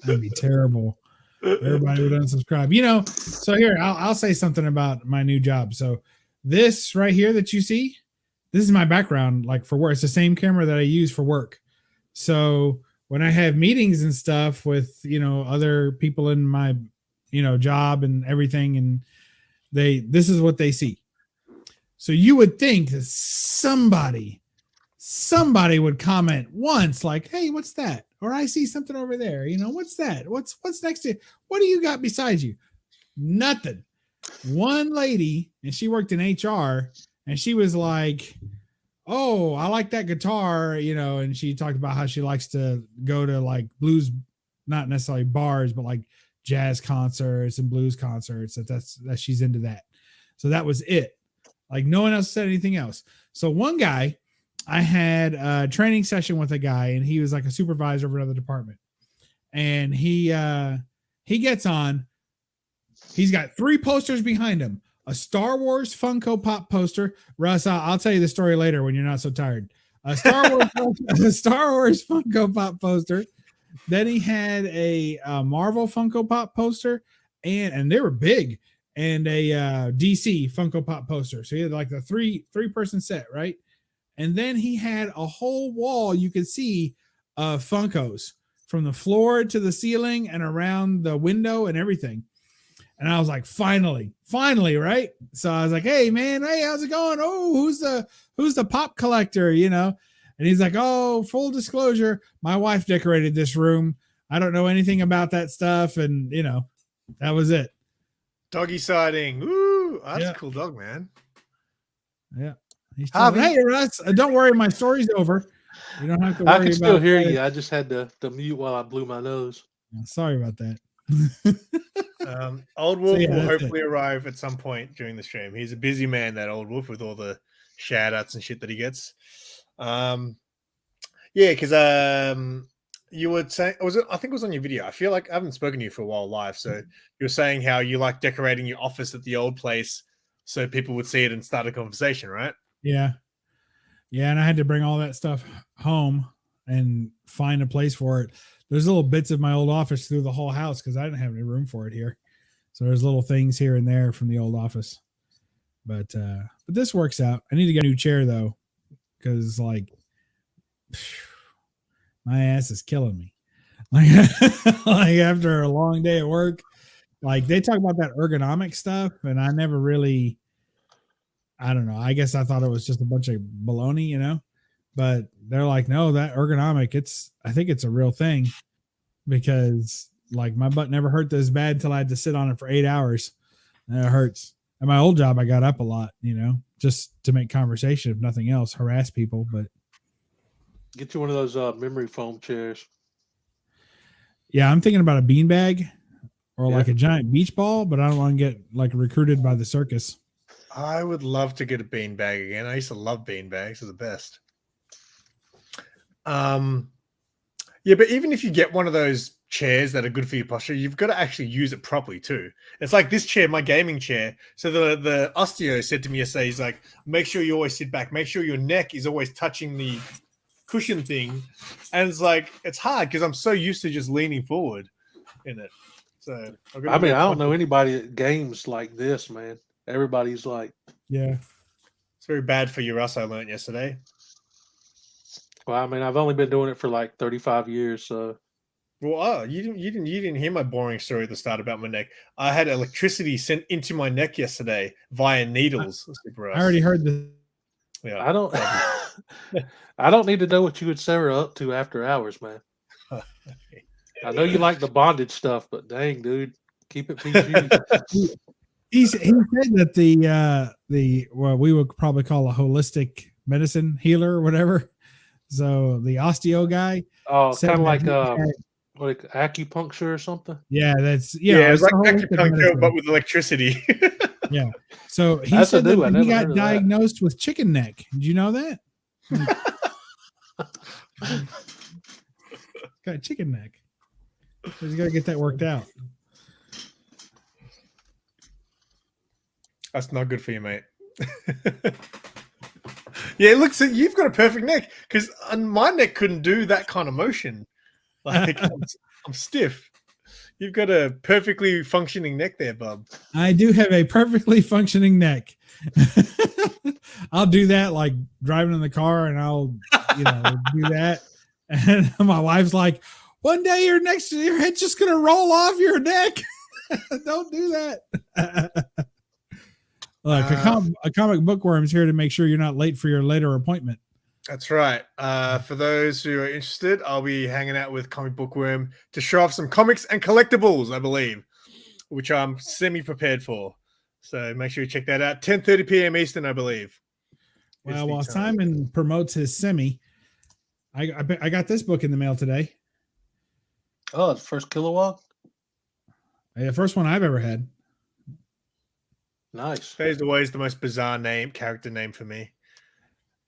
That'd be terrible. Everybody would unsubscribe. You know, so here I'll say something about my new job. So this right here that you see, this is my background, like for work. It's the same camera that I use for work. So when I have meetings and stuff with, you know, other people in my, you know, job and everything, and this is what they see. So you would think that somebody would comment once, like, "Hey, what's that?" Or "I see something over there. You know, what's that? What's next to you? What do you got beside you?" Nothing. One lady, and she worked in HR, and she was like, "Oh, I like that guitar," you know, and she talked about how she likes to go to like blues, not necessarily bars, but like jazz concerts and blues concerts. That she's into that. So that was it. Like no one else said anything else. So one guy, I had a training session with a guy, and he was like a supervisor of another department. And he gets on. He's got 3 posters behind him: a Star Wars Funko Pop poster. Russ, I'll tell you the story later when you're not so tired. A Star Wars Funko Pop poster. Then he had a Marvel Funko Pop poster, and they were big, and a DC Funko Pop poster. So he had like the three person set, right? And then he had a whole wall you could see Funkos from the floor to the ceiling and around the window and everything. And I was like, finally, right? So I was like, "Hey man, hey, how's it going? Oh, who's the pop collector, you know?" And he's like, "Oh, full disclosure, my wife decorated this room. I don't know anything about that stuff." And you know, that was it. Doggy sighting. Woo! That's Yeah. a cool dog, man. Yeah. He's Harvey. telling, "Hey Russ, don't worry, my story's over. You don't have to worry I can still about hear that." you. I just had to mute while I blew my nose. Sorry about that. Old Wolf yeah, will that's hopefully arrive at some point during the stream. He's a busy man, that Old Wolf, with all the shout outs and shit that he gets. Yeah, because you were saying, I think it was on your video. I feel like I haven't spoken to you for a while live. So you were saying how you like decorating your office at the old place so people would see it and start a conversation, right? Yeah. And I had to bring all that stuff home and find a place for it. There's little bits of my old office through the whole house because I didn't have any room for it here. So there's little things here and there from the old office. But this works out. I need to get a new chair though, because like my ass is killing me. Like after a long day at work, like they talk about that ergonomic stuff, and I never really, I don't know. I guess I thought it was just a bunch of baloney, you know. But they're like, no, that ergonomic, I think it's a real thing, because like my butt never hurt this bad until I had to sit on it for 8 hours. And it hurts. At my old job, I got up a lot, you know, just to make conversation, if nothing else, harass people. But Get you one of those memory foam chairs. yeah, I'm thinking about a beanbag or Yeah. like a giant beach ball, but I don't want to get like recruited by the circus. I would love to get a beanbag again. I used to love beanbags; they're the best. Yeah, but even if you get one of those chairs that are good for your posture, you've got to actually use it properly too. It's like this chair, my gaming chair. So the osteo said to me yesterday, he's like, make sure you always sit back, make sure your neck is always touching the cushion thing. And it's like, it's hard because I'm so used to just leaning forward in it. So I mean, I don't know anybody that games like this, man. Everybody's like, yeah. It's very bad for your Russ, I learned yesterday. Well, I mean, I've only been doing it for like 35 years, so. Well, you didn't hear my boring story at the start about my neck. I had electricity sent into my neck yesterday via needles. I already heard the. Yeah, I don't. I don't need to know what you and Sarah are up to after hours, man. I know you like the bondage stuff, but dang, dude, keep it PG. He said that the what we would probably call a holistic medicine healer or whatever. So the osteo guy. Oh, kind of like acupuncture or something. Yeah, that's it's like acupuncture but with electricity. Yeah. So he said that he got diagnosed with chicken neck. Did you know that? Got chicken neck. He's got to get that worked out. That's not good for you, mate. Yeah, look, so you've got a perfect neck because my neck couldn't do that kind of motion. Like I'm stiff. You've got a perfectly functioning neck there, bub. I do have a perfectly functioning neck. I'll do that like driving in the car, and I'll do that. And my wife's like, "One day your head's just gonna roll off your neck. Don't do that." Look, a comic bookworm's here to make sure you're not late for your later appointment. That's right. For those who are interested, I'll be hanging out with Comic Bookworm to show off some comics and collectibles, I believe, which I'm semi-prepared for. So make sure you check that out. 10:30 p.m. Eastern, I believe. Well, while Simon promotes his semi, I got this book in the mail today. Oh, the first Kilowog? The first one I've ever had. Nice. That is always the most bizarre character name for me.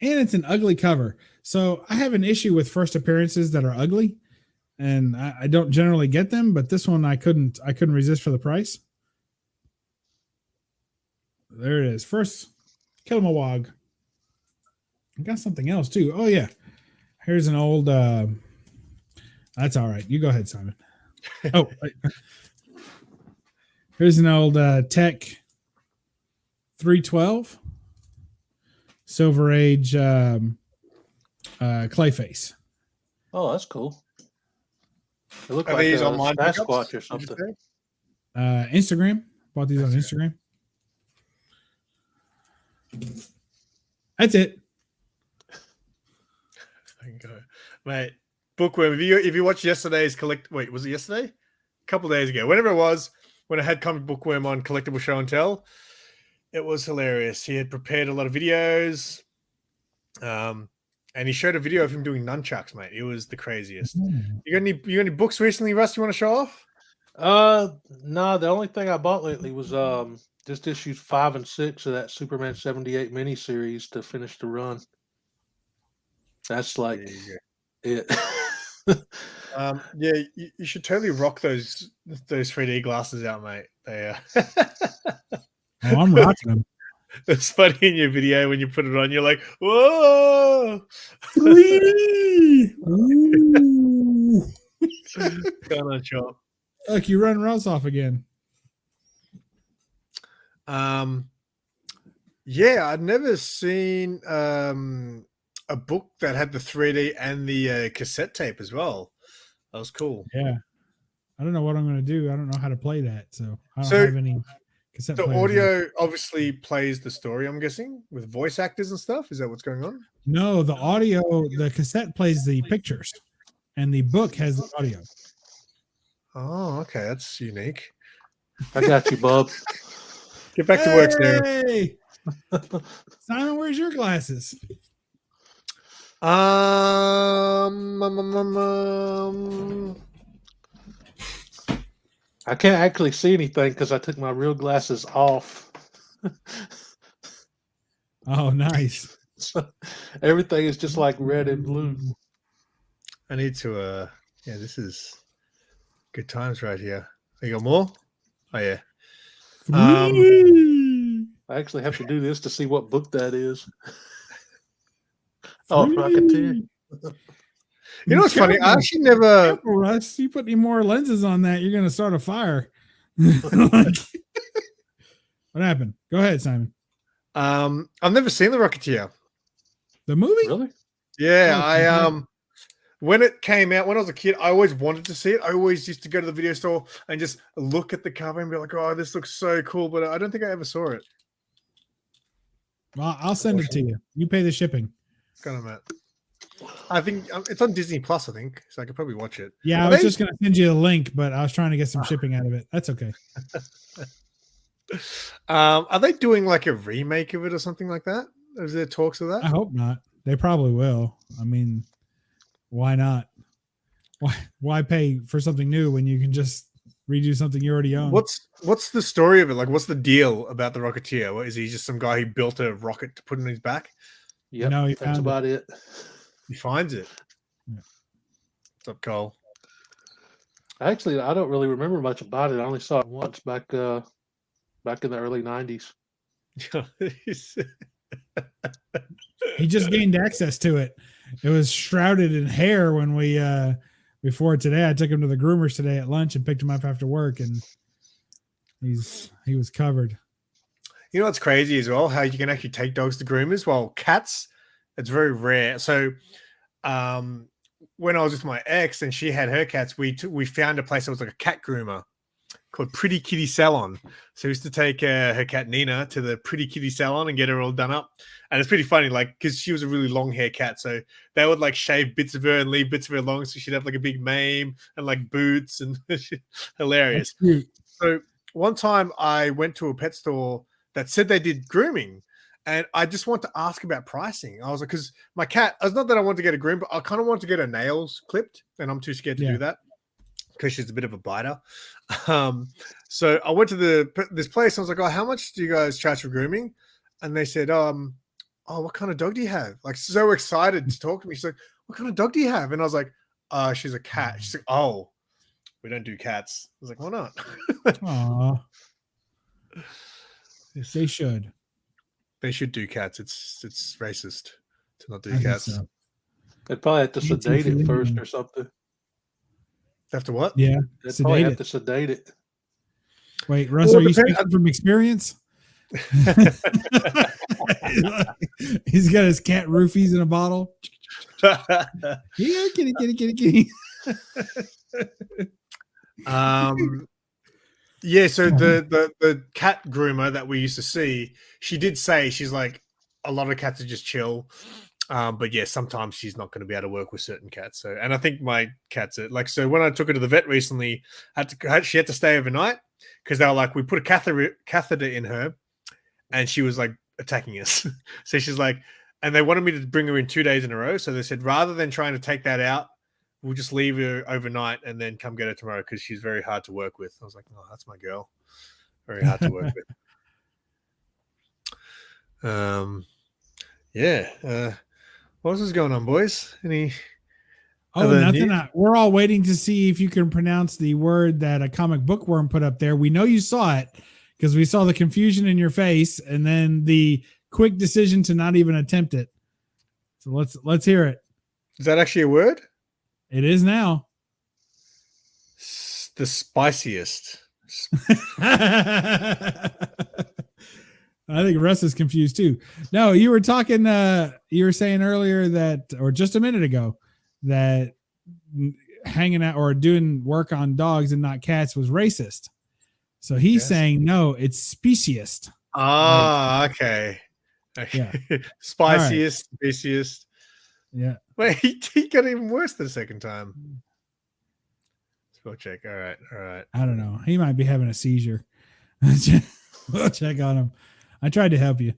And it's an ugly cover. So I have an issue with first appearances that are ugly, and I don't generally get them, but this one I couldn't resist for the price. There it is. First Kilowog. I got something else too. Oh yeah. Here's an old that's all right. You go ahead, Simon. Oh, here's an old Tech 312 Silver Age Clayface. Oh, that's cool. They look like a online Sasquatch or something. Instagram. Bought these on Instagram. That's it. Mate, Bookworm, if you watched yesterday's was it yesterday? A couple days ago. Whenever it was, when I had Comic Bookworm on Collectible Show and Tell, it was hilarious. He had prepared a lot of videos. And he showed a video of him doing nunchucks, mate. It was the craziest. You got any books recently, Russ, you want to show off? No, the only thing I bought lately was just issues 5 and 6 of that Superman 78 miniseries to finish the run. That's like it. Yeah, you should totally rock those 3D glasses out, mate. They Oh, I'm rocking them. It's funny in your video when you put it on, you're like, whoa! Kind of chop. Look, you run Russ off again. Yeah, I'd never seen a book that had the 3D and the cassette tape as well. That was cool. Yeah. I don't know what I'm going to do. I don't know how to play that, so I don't have any cassette the players audio yet. obviously plays the story, I'm guessing, with voice actors and stuff. Is that what's going on? No, the audio, the cassette plays the pictures, and the book has the audio. Oh, okay. That's unique. I got you, bub. Get back to work, Sarah. Hey! Simon, where's your glasses? I can't actually see anything because I took my real glasses off. Oh, nice. So everything is just like red and blue. I need to. Yeah, this is. Good times right here. You got more? Oh yeah. I actually have to do this to see what book that is. Oh, Rocketeer. You know what's funny? I actually never. Careful, Russ. You put any more lenses on that, you're going to start a fire. What happened? Go ahead, Simon. I've never seen The Rocketeer. The movie? Really? Yeah, when it came out, when I was a kid, I always wanted to see it. I always used to go to the video store and just look at the cover and be like, "Oh, this looks so cool," but I don't think I ever saw it. Well, I'll send it to you. You pay the shipping. Kind of, Matt. I think it's on Disney Plus. I think so. I could probably watch it. Yeah, I was just going to send you a link, but I was trying to get some shipping out of it. That's okay. Are they doing like a remake of it or something like that? Is there talks of that? I hope not. They probably will. I mean, why not? Why pay for something new when you can just redo something you already own? What's the story of it? Like, what's the deal about the Rocketeer? What, is he just some guy who built a rocket to put in his back? Yep, No, that's about it. He finds it. Yeah. What's up, Cole? Actually, I don't really remember much about it. I only saw it once back in the early 90s. He just gained access to it. It was shrouded in hair when we before today. I took him to the groomers today at lunch and picked him up after work, and he was covered. You know what's crazy as well? How you can actually take dogs to groomers. Well, cats, it's very rare. So, when I was with my ex and she had her cats, we found a place that was like a cat groomer called Pretty Kitty Salon. So we used to take her cat Nina to the Pretty Kitty Salon and get her all done up. And it's pretty funny, like, because she was a really long hair cat, so they would like shave bits of her and leave bits of her long, so she'd have like a big mane and like boots and hilarious. So one time I went to a pet store that said they did grooming, and I just want to ask about pricing. I was like, because my cat, it's not that I want to get a groom, but I kind of want to get her nails clipped, and I'm too scared to do that because she's a bit of a biter. So I went to this place. And I was like, "Oh, how much do you guys charge for grooming?" And they said, "Oh, what kind of dog do you have?" Like, so excited to talk to me. She's like, "What kind of dog do you have?" And I was like, "She's a cat." She's like, "Oh, we don't do cats." I was like, "Why not?" Aww. They should. They should do cats. It's racist to not do I cats. think so. They'd probably have to sedate it first or something. They have to what? Yeah. They'd probably have to sedate it. Wait, Russ, are you speaking from experience? He's got his cat roofies in a bottle. Yeah, kitty. Yeah, so the cat groomer that we used to see, she did say, she's like, a lot of cats are just chill. But yeah, sometimes she's not going to be able to work with certain cats. So, and I think my cats are like, so when I took her to the vet recently, she had to stay overnight because they were like, we put a catheter in her and she was like attacking us. So she's like, and they wanted me to bring her in 2 days in a row. So they said, rather than trying to take that out, we'll just leave her overnight and then come get her tomorrow because she's very hard to work with. I was like, oh, that's my girl. Very hard to work with. Yeah. What else is going on, boys? Any? Nothing. We're all waiting to see if you can pronounce the word that a comic bookworm put up there. We know you saw it because we saw the confusion in your face and then the quick decision to not even attempt it. So let's hear it. Is that actually a word? It is now. The spiciest. I think Russ is confused too. No, you were talking, you were saying earlier that, or just a minute ago, that hanging out or doing work on dogs and not cats was racist. So he's saying, no, it's speciest. Ah, okay. Yeah. Spiciest, speciest. Yeah. Wait, he got even worse the second time. Spell check. All right. I don't know. He might be having a seizure. We'll check on him. I tried to help you.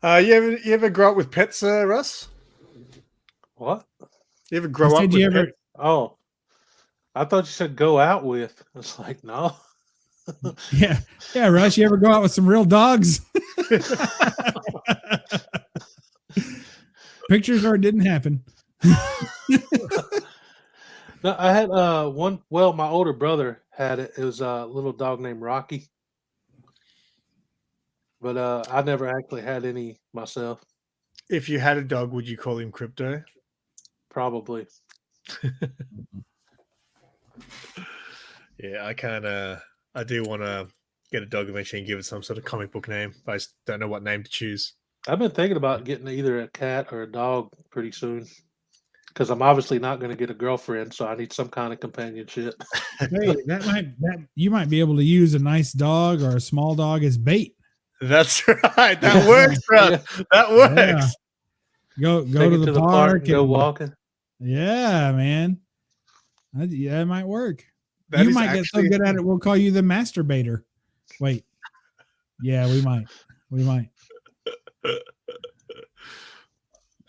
You ever grow up with pets, Russ? What? You ever grow up with pets? Oh, I thought you said go out with. It's like, no. Yeah, Russ, you ever go out with some real dogs? Pictures or it didn't happen. No, I had one. Well, my older brother had it. It was a little dog named Rocky, but I never actually had any myself. If you had a dog, would you call him Crypto? Probably. Yeah, I do want to get a dog eventually and give it some sort of comic book name. But I just don't know what name to choose. I've been thinking about getting either a cat or a dog pretty soon, because I'm obviously not going to get a girlfriend, so I need some kind of companionship. Hey, you might be able to use a nice dog or a small dog as bait. That's right. That works, bro. Yeah. That works. Yeah. Go Take to it the park and go walking. Yeah, man. That might work. That you is might get so actually- good at it, we'll call you the masturbator. Wait. Yeah, we might. We might.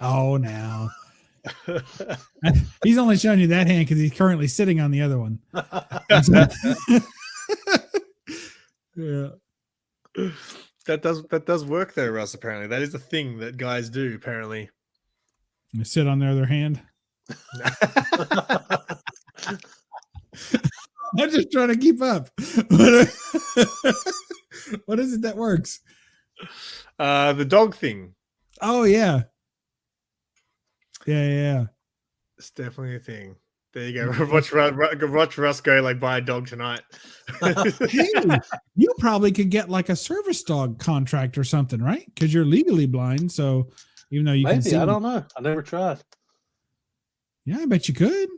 Oh, now. He's only showing you that hand because he's currently sitting on the other one. Yeah. That does work though, Russ. Apparently, that is a thing that guys do. Apparently, You sit on their other hand. I'm just trying to keep up. What is it that works? The dog thing. Oh yeah. Yeah. It's definitely a thing. There you go. Watch Russ go like buy a dog tonight. Hey, you probably could get like a service dog contract or something, right? Because you're legally blind. So even though you can Maybe, see, I don't know. I never tried. Yeah, I bet you could.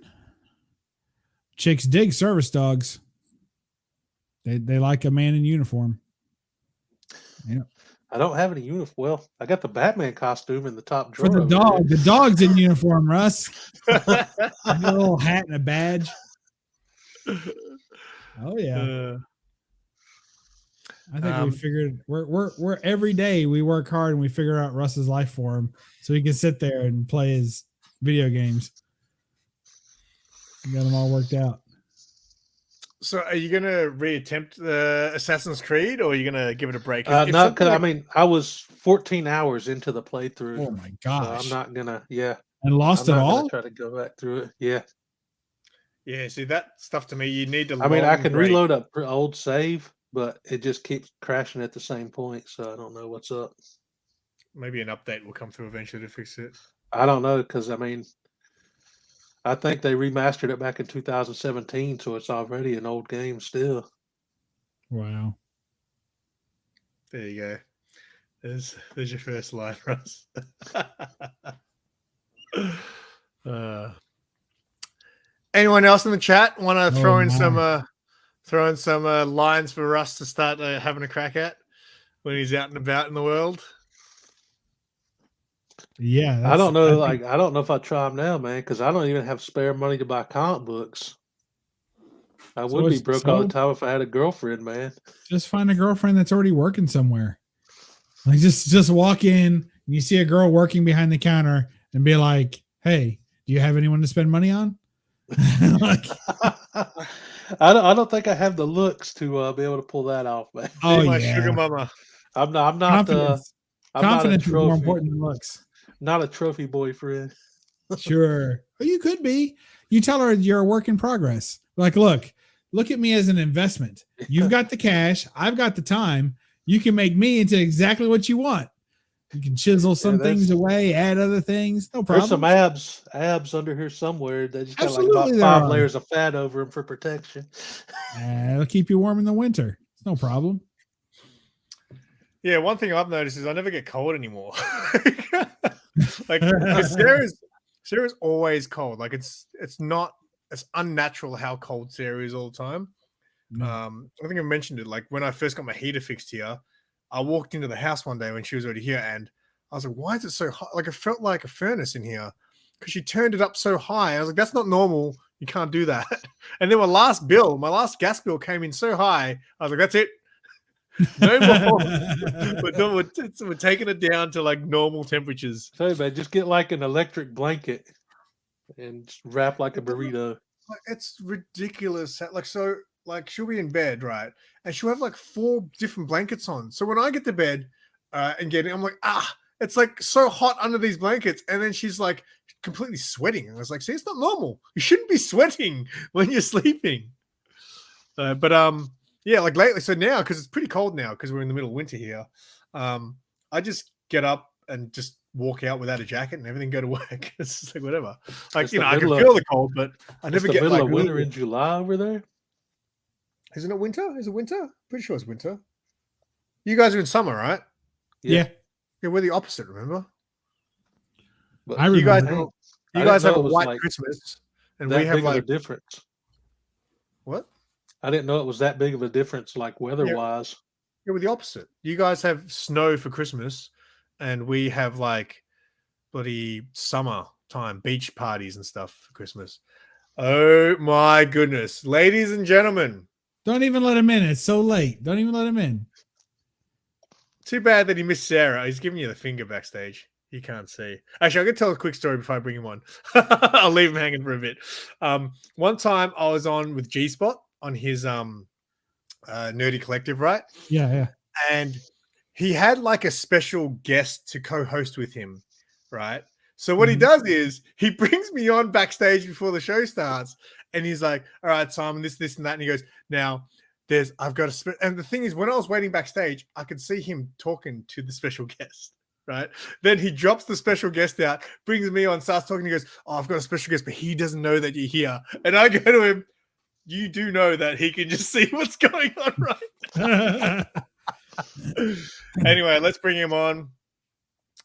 Chicks dig service dogs. They like a man in uniform. Yeah. I don't have any uniform. Well, I got the Batman costume in the top drawer. For the over dog. The dog's in uniform, Russ. A little hat and a badge. Oh yeah. I think we figured we're every day we work hard and we figure out Russ's life for him so he can sit there and play his video games. We got them all worked out. So, are you gonna reattempt Assassin's Creed, or are you gonna give it a break? No, because I mean, I was 14 hours into the playthrough. Oh my So gosh! I'm not gonna. Yeah. And lost I'm it not gonna all. Try to go back through it. Yeah. Yeah, see that stuff to me. You need to. I mean, I can break. reload a old save, but it just keeps crashing at the same point. So I don't know what's up. Maybe an update will come through eventually to fix it. I don't know, because I mean, I think they remastered it back in 2017, so it's already an old game still. Wow. There you go. There's your first line, Russ. Anyone else in the chat want to throw in some lines for Russ to start having a crack at when he's out and about in the world? Yeah, I don't know. I don't know if I try them now, man, because I don't even have spare money to buy comic books. I would be broke all the time if I had a girlfriend, man. Just find a girlfriend that's already working somewhere. Like just walk in and you see a girl working behind the counter and be like, "Hey, do you have anyone to spend money on?" Like, I don't think I have the looks to be able to pull that off, man. oh my yeah, sugar mama. I'm not. Confidence. I'm not a Confidence is more trophy. important than looks. Not a trophy boyfriend. Sure. Well, you could be. You tell her you're a work in progress. Like, look at me as an investment. You've got the cash. I've got the time. You can make me into exactly what you want. You can chisel some things away, add other things. No problem. There's some abs under here somewhere. They just got Absolutely like about there 5 are. layers of fat over them for protection. It'll keep you warm in the winter. It's no problem. Yeah, one thing I've noticed is I never get cold anymore. Like Sarah's always cold. Like it's unnatural how cold Sarah is all the time. I think I mentioned it. Like when I first got my heater fixed here, I walked into the house one day when she was already here, and I was like, "Why is it so hot?" Like it felt like a furnace in here because she turned it up so high. I was like, "That's not normal. You can't do that." And then my last gas bill came in so high. I was like, "That's it. No more." We're taking it down to like normal temperatures. So, man, just get like an electric blanket and just wrap like a burrito. It's ridiculous. Like she'll be in bed, right? And she'll have like 4 different blankets on. So when I get to bed and get in, I'm like, it's like so hot under these blankets. And then she's like completely sweating. And I was like, see, it's not normal. You shouldn't be sweating when you're sleeping. Yeah, like lately. So now, because it's pretty cold now, because we're in the middle of winter here, I just get up and just walk out without a jacket and everything, go to work. It's just like whatever. Like, It's you the know, I can middle feel the cold, but I It's never the get middle like of winter in July over there. Isn't it winter? Is it winter? Pretty sure it's winter. You guys are in summer, right? Yeah. Yeah, we're the opposite, remember? But I You guys, remember. you guys have a it was white like Christmas, and that we have big of a like difference. what? I didn't know it was that big of a difference, like weather-wise. Yeah, we're the opposite. You guys have snow for Christmas, and we have like bloody summertime beach parties and stuff for Christmas. Oh my goodness, ladies and gentlemen! Don't even let him in. It's so late. Don't even let him in. Too bad that he missed Sarah. He's giving you the finger backstage. He can't see. Actually, I'm gonna tell a quick story before I bring him on. I'll leave him hanging for a bit. One time I was on with G Spot on his Nerdy Collective, right? Yeah. And he had like a special guest to co-host with him, right? So what he does is he brings me on backstage before the show starts, and he's like, "All right, Simon, this, and that," and he goes, "Now, I've got a." And the thing is, when I was waiting backstage, I could see him talking to the special guest, right? Then he drops the special guest out, brings me on, starts talking. He goes, "Oh, I've got a special guest, but he doesn't know that you're here." And I go to him, "You do know that he can just see what's going on, right?" Anyway, let's bring him on.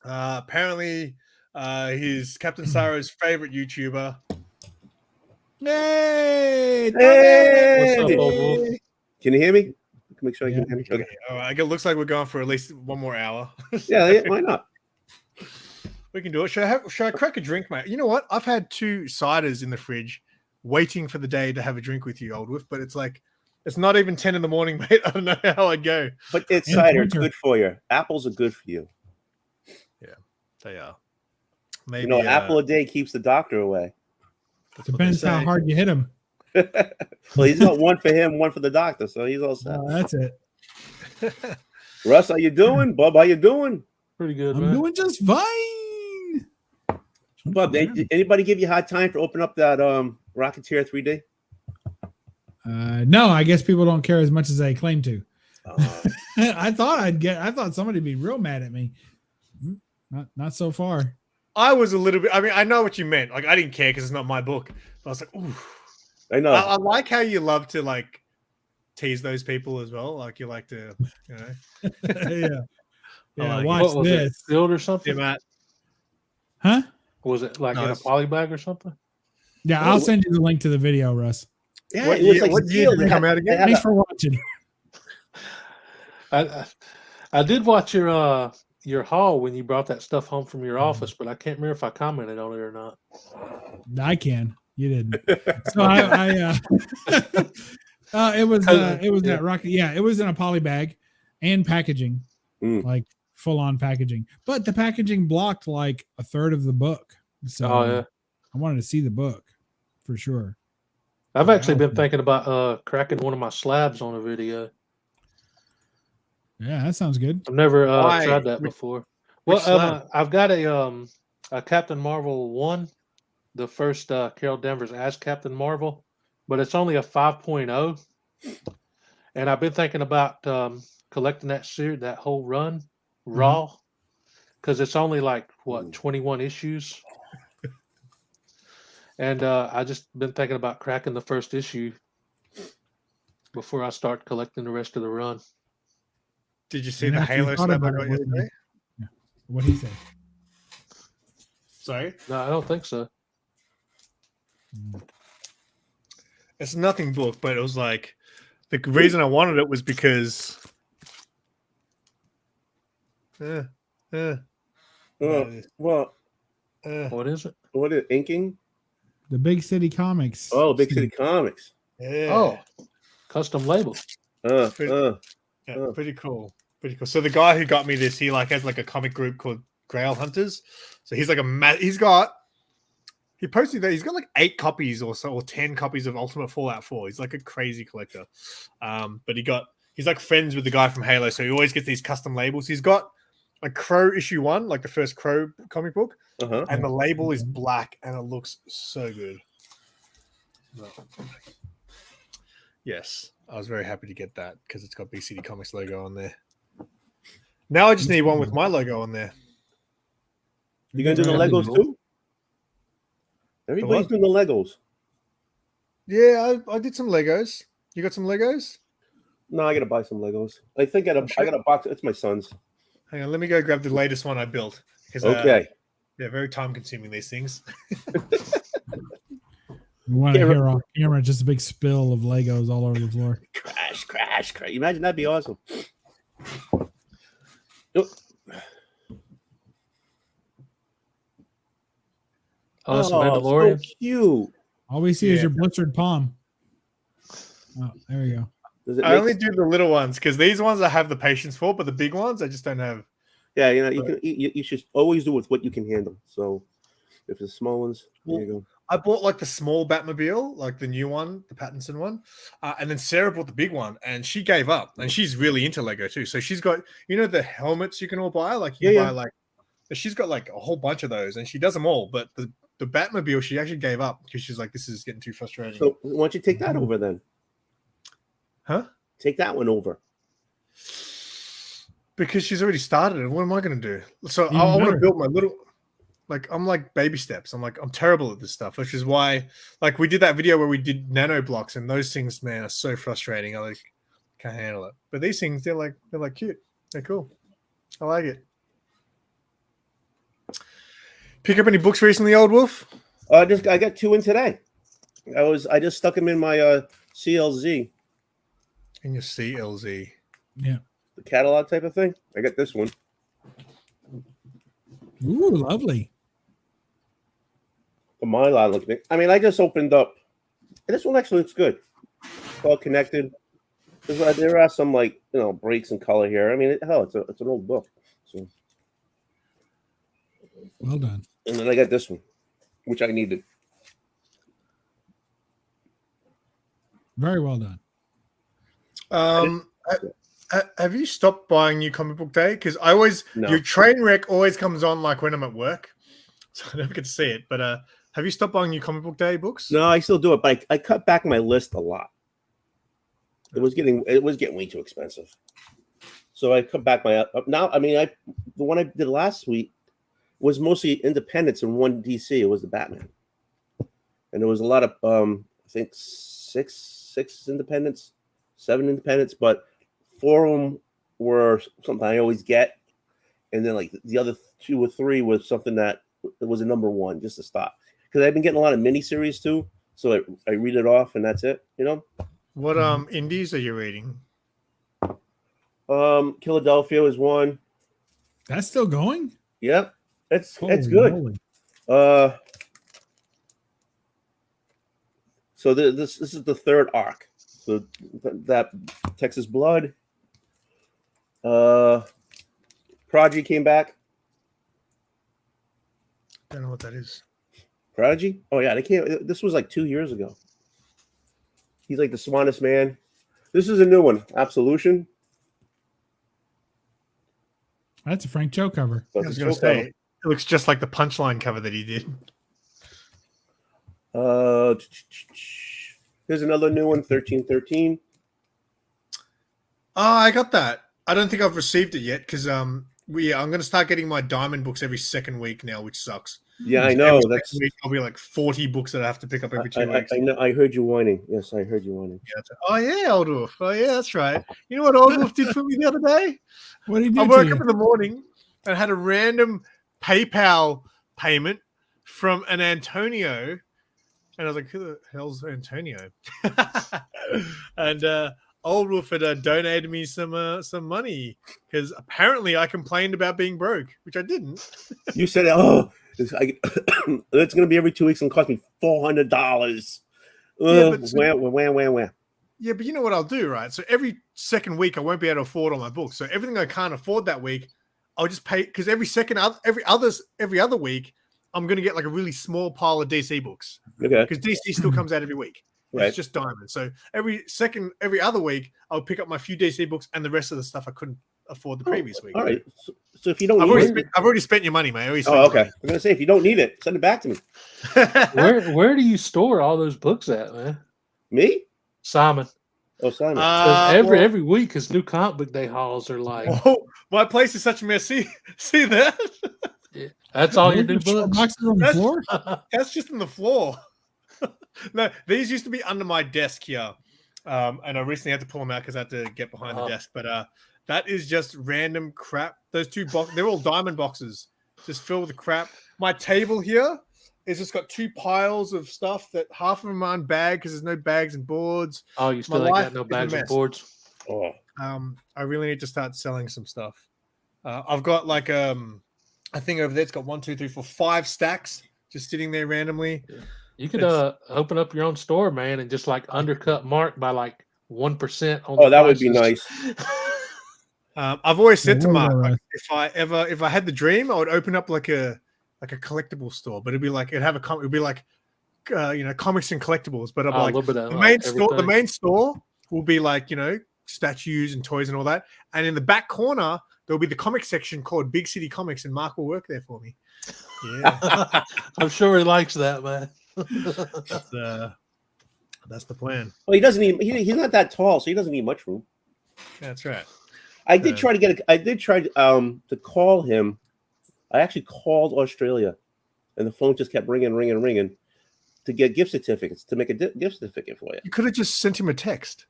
Apparently, he's Captain Sarah's favorite YouTuber. Hey! What's up, old wolf? Can you hear me? Make sure you can hear me. Okay. All right, it looks like we're going for at least one more hour. Yeah, why not? We can do it. Should I crack a drink, mate? You know what? I've had 2 ciders in the fridge waiting for the day to have a drink with you, Old Wolf, but it's not even 10 in the morning, mate. I don't know how I'd go. But it's And cider. winter. Good for you. Apples are good for you. Yeah, they are. Maybe You know, apple a day keeps the doctor away. that's what Depends they how say. hard you hit him. Well, he's got one for him, one for the doctor, so he's all set. Oh, that's it. Russ, how you doing? Bob, how you doing? Pretty good, I'm man. doing just fine. Bob, did anybody give you a hard time for opening up that Rocketeer 3D? No, I guess people don't care as much as they claim to. Uh, I thought somebody'd be real mad at me. Not so far. I was a little bit. I mean, I know what you meant. Like, I didn't care because it's not my book. But I was like, ooh. I know. I like how you love to like tease those people as well. Like you like to, you know. Yeah. like it. Watch What was it? this. Sealed or Yeah, something? Matt. Huh? Was it like No, in a it's- poly bag or something? Yeah, Oh, I'll send you the link to the video, Russ. Yeah, What it was year- like what year sealed. did it come out again? They had Thanks a- for watching. I did watch your haul when you brought that stuff home from your office, but I can't remember if I commented on it or not. I can. You didn't. So it was that rocket. Yeah, it was in a poly bag and packaging, like full on packaging. But the packaging blocked like a third of the book. So Oh yeah. I wanted to see the book for sure. I've actually been thinking about cracking one of my slabs on a video. Yeah, that sounds good. I've never Why? tried that before. which Well, slab? I've got a Captain Marvel 1, the first Carol Danvers as Captain Marvel, but it's only a 5.0. And I've been thinking about collecting that whole run raw, because it's only like 21 issues. And I just been thinking about cracking the first issue before I start collecting the rest of the run. Did you see And the after you Halo thought slab I about got it, the other what's day? What he said. Sorry, No, I don't think so. it's a nothing book, but it was like the reason I wanted it was because. There it is. Well, What is it? what is it, inking? The Big City Comics. Oh, Big City Comics. Yeah. Oh, custom label. Yeah, pretty cool. Pretty cool. So the guy who got me this, he like has like a comic group called Grail Hunters. So he's like he posted that he's got like 8 copies or so, or 10 copies of Ultimate Fallout 4. He's like a crazy collector. But he's like friends with the guy from Halo, so he always gets these custom labels. He's got like Crow issue 1, like the first Crow comic book, Uh-huh. and the label is black and it looks so good. Yes, I was very happy to get that because it's got BCD Comics logo on there. Now I just need one with my logo on there. You gonna do the Legos too? Everybody's doing the Legos. Yeah, I did some Legos. You got some Legos? No, I gotta buy some Legos. I think I got a box. It's my son's. Hang on, let me go grab the latest one I built. Okay. Yeah, very time consuming, these things. We want to hear off camera just a big spill of Legos all over the floor. Crash. Imagine that'd be awesome. Oh, that's Mandalorian. So cute. All we see is your blistered palm. Oh, there we go. I only do the little ones because these ones I have the patience for, but the big ones I just don't have. Yeah, you should always do with what you can handle. So if the small ones, there you go. I bought like the small Batmobile, like the new one, the Pattinson one, and then Sarah bought the big one, and she gave up. And she's really into Lego too. So she's got, the helmets you can all buy, like you buy like. She's got like a whole bunch of those, and she does them all. But the Batmobile, she actually gave up because she's like, this is getting too frustrating. So why don't you take that over then? Huh? Take that one over. Because she's already started it. What am I going to do? So I want to build my little, like, I'm like baby steps. I'm terrible at this stuff, which is why, like, we did that video where we did nano blocks, and those things, man, are so frustrating. I like can't handle it. But these things, they're like cute. They're cool. I like it. Pick up any books recently, Old Wolf? I got 2 in today. I just stuck them in my CLZ. In your CLZ. Yeah. The catalog type of thing. I got this one. Ooh, lovely. For my lot looking. I mean, I just opened up. This one actually looks good. It's all connected. There are some breaks in color here. I mean, it's an old book. So. Well done. And then I got this one, which I needed. Very well done. Have you stopped buying New Comic Book Day? Because your train wreck always comes on like when I'm at work, so I never get to see it. But have you stopped buying New Comic Book Day books? No, I still do it, but I cut back my list a lot. It was getting way too expensive, so I cut back my now. I mean, the one I did last week was mostly independents and one DC. It was the Batman, and there was a lot of I think six independents, 7 independents, but 4 of them were something I always get, and then like the other 2 or 3 was something that it was a number 1 just to stop, because I've been getting a lot of miniseries too, so I read it off and that's it. What indies are you reading? Philadelphia is one. That's still going? Yep, it's good. Holy. So this is the 3rd arc. So that Texas Blood. Prodigy came back. Don't know what that is. Prodigy? Oh yeah, they came. This was like 2 years ago. He's like the smartest man. This is a new one, Absolution. That's a Frank Cho cover. I was going to say, it looks just like the Punchline cover that he did. Here's another new one, 1313. Oh, I got that. I don't think I've received it yet because I'm going to start getting my Diamond books every second week now, which sucks. Yeah, I know. That's week, I'll be like 40 books that I have to pick up every 2 weeks. I know. I heard you whining. Yes, I heard you whining. Yeah, oh yeah, Old Wolf. Oh yeah, that's right. You know what Old Wolf did for me the other day? What did he do? I woke up in the morning and had a random PayPal payment from an Antonio, and I was like, "Who the hell's Antonio?" And Old Wolf had donated me some money because apparently I complained about being broke, which I didn't. You said, "Oh, it's going to be every 2 weeks and cost me $400." Where? Yeah, but you know what I'll do, right? So every second week, I won't be able to afford all my books. So everything I can't afford that week, I'll just pay, because every other week, I'm going to get like a really small pile of DC books. Okay. Because DC still comes out every week. Right. It's just Diamond. So every other week, I'll pick up my few DC books and the rest of the stuff I couldn't afford the previous week. All right. So if you don't I've need it, already spent your money, mate. I already spent oh, your okay. I'm gonna say if you don't need it, send it back to me. money. Where do you store all those books at, man? Me? Simon. Oh, Simon. 'Cause Well, every week his new comic book day hauls are like, oh, my place is such a mess. See that? that's all your Those new are short books. boxes on the That's- floor. That's just on the floor. No, these used to be under my desk here. And I recently had to pull them out because I had to get behind the desk. But that is just random crap. Those two boxes, they're all diamond boxes, just filled with crap. My table here is just got two piles of stuff that half of them aren't bagged because there's no bags and boards. Oh, you still My ain't life got no is a bags and mess. boards. Oh, I really need to start selling some stuff. I've got like I think over there it's got 1, 2, 3, 4, 5 stacks just sitting there randomly. You could It's- open up your own store, man, and just like undercut Mark by like 1% on. oh, that would be nice. I've always said to Yeah, Mark, right. like, if I had the dream, I would open up like a collectible store, but it'd be like it'd be like comics and collectibles, but I'm A like little bit of the main store. The everything. main store will be like statues and toys and all that, and in the back corner there'll be the comic section called Big City Comics, and Mark will work there for me. Yeah, I'm sure he likes that, man. that's the plan. Well, he doesn't need. He's not that tall, so he doesn't need much room. That's right. I did try to get. I did try to call him. I actually called Australia, and the phone just kept ringing to get gift certificates to make a gift certificate for you. You could have just sent him a text.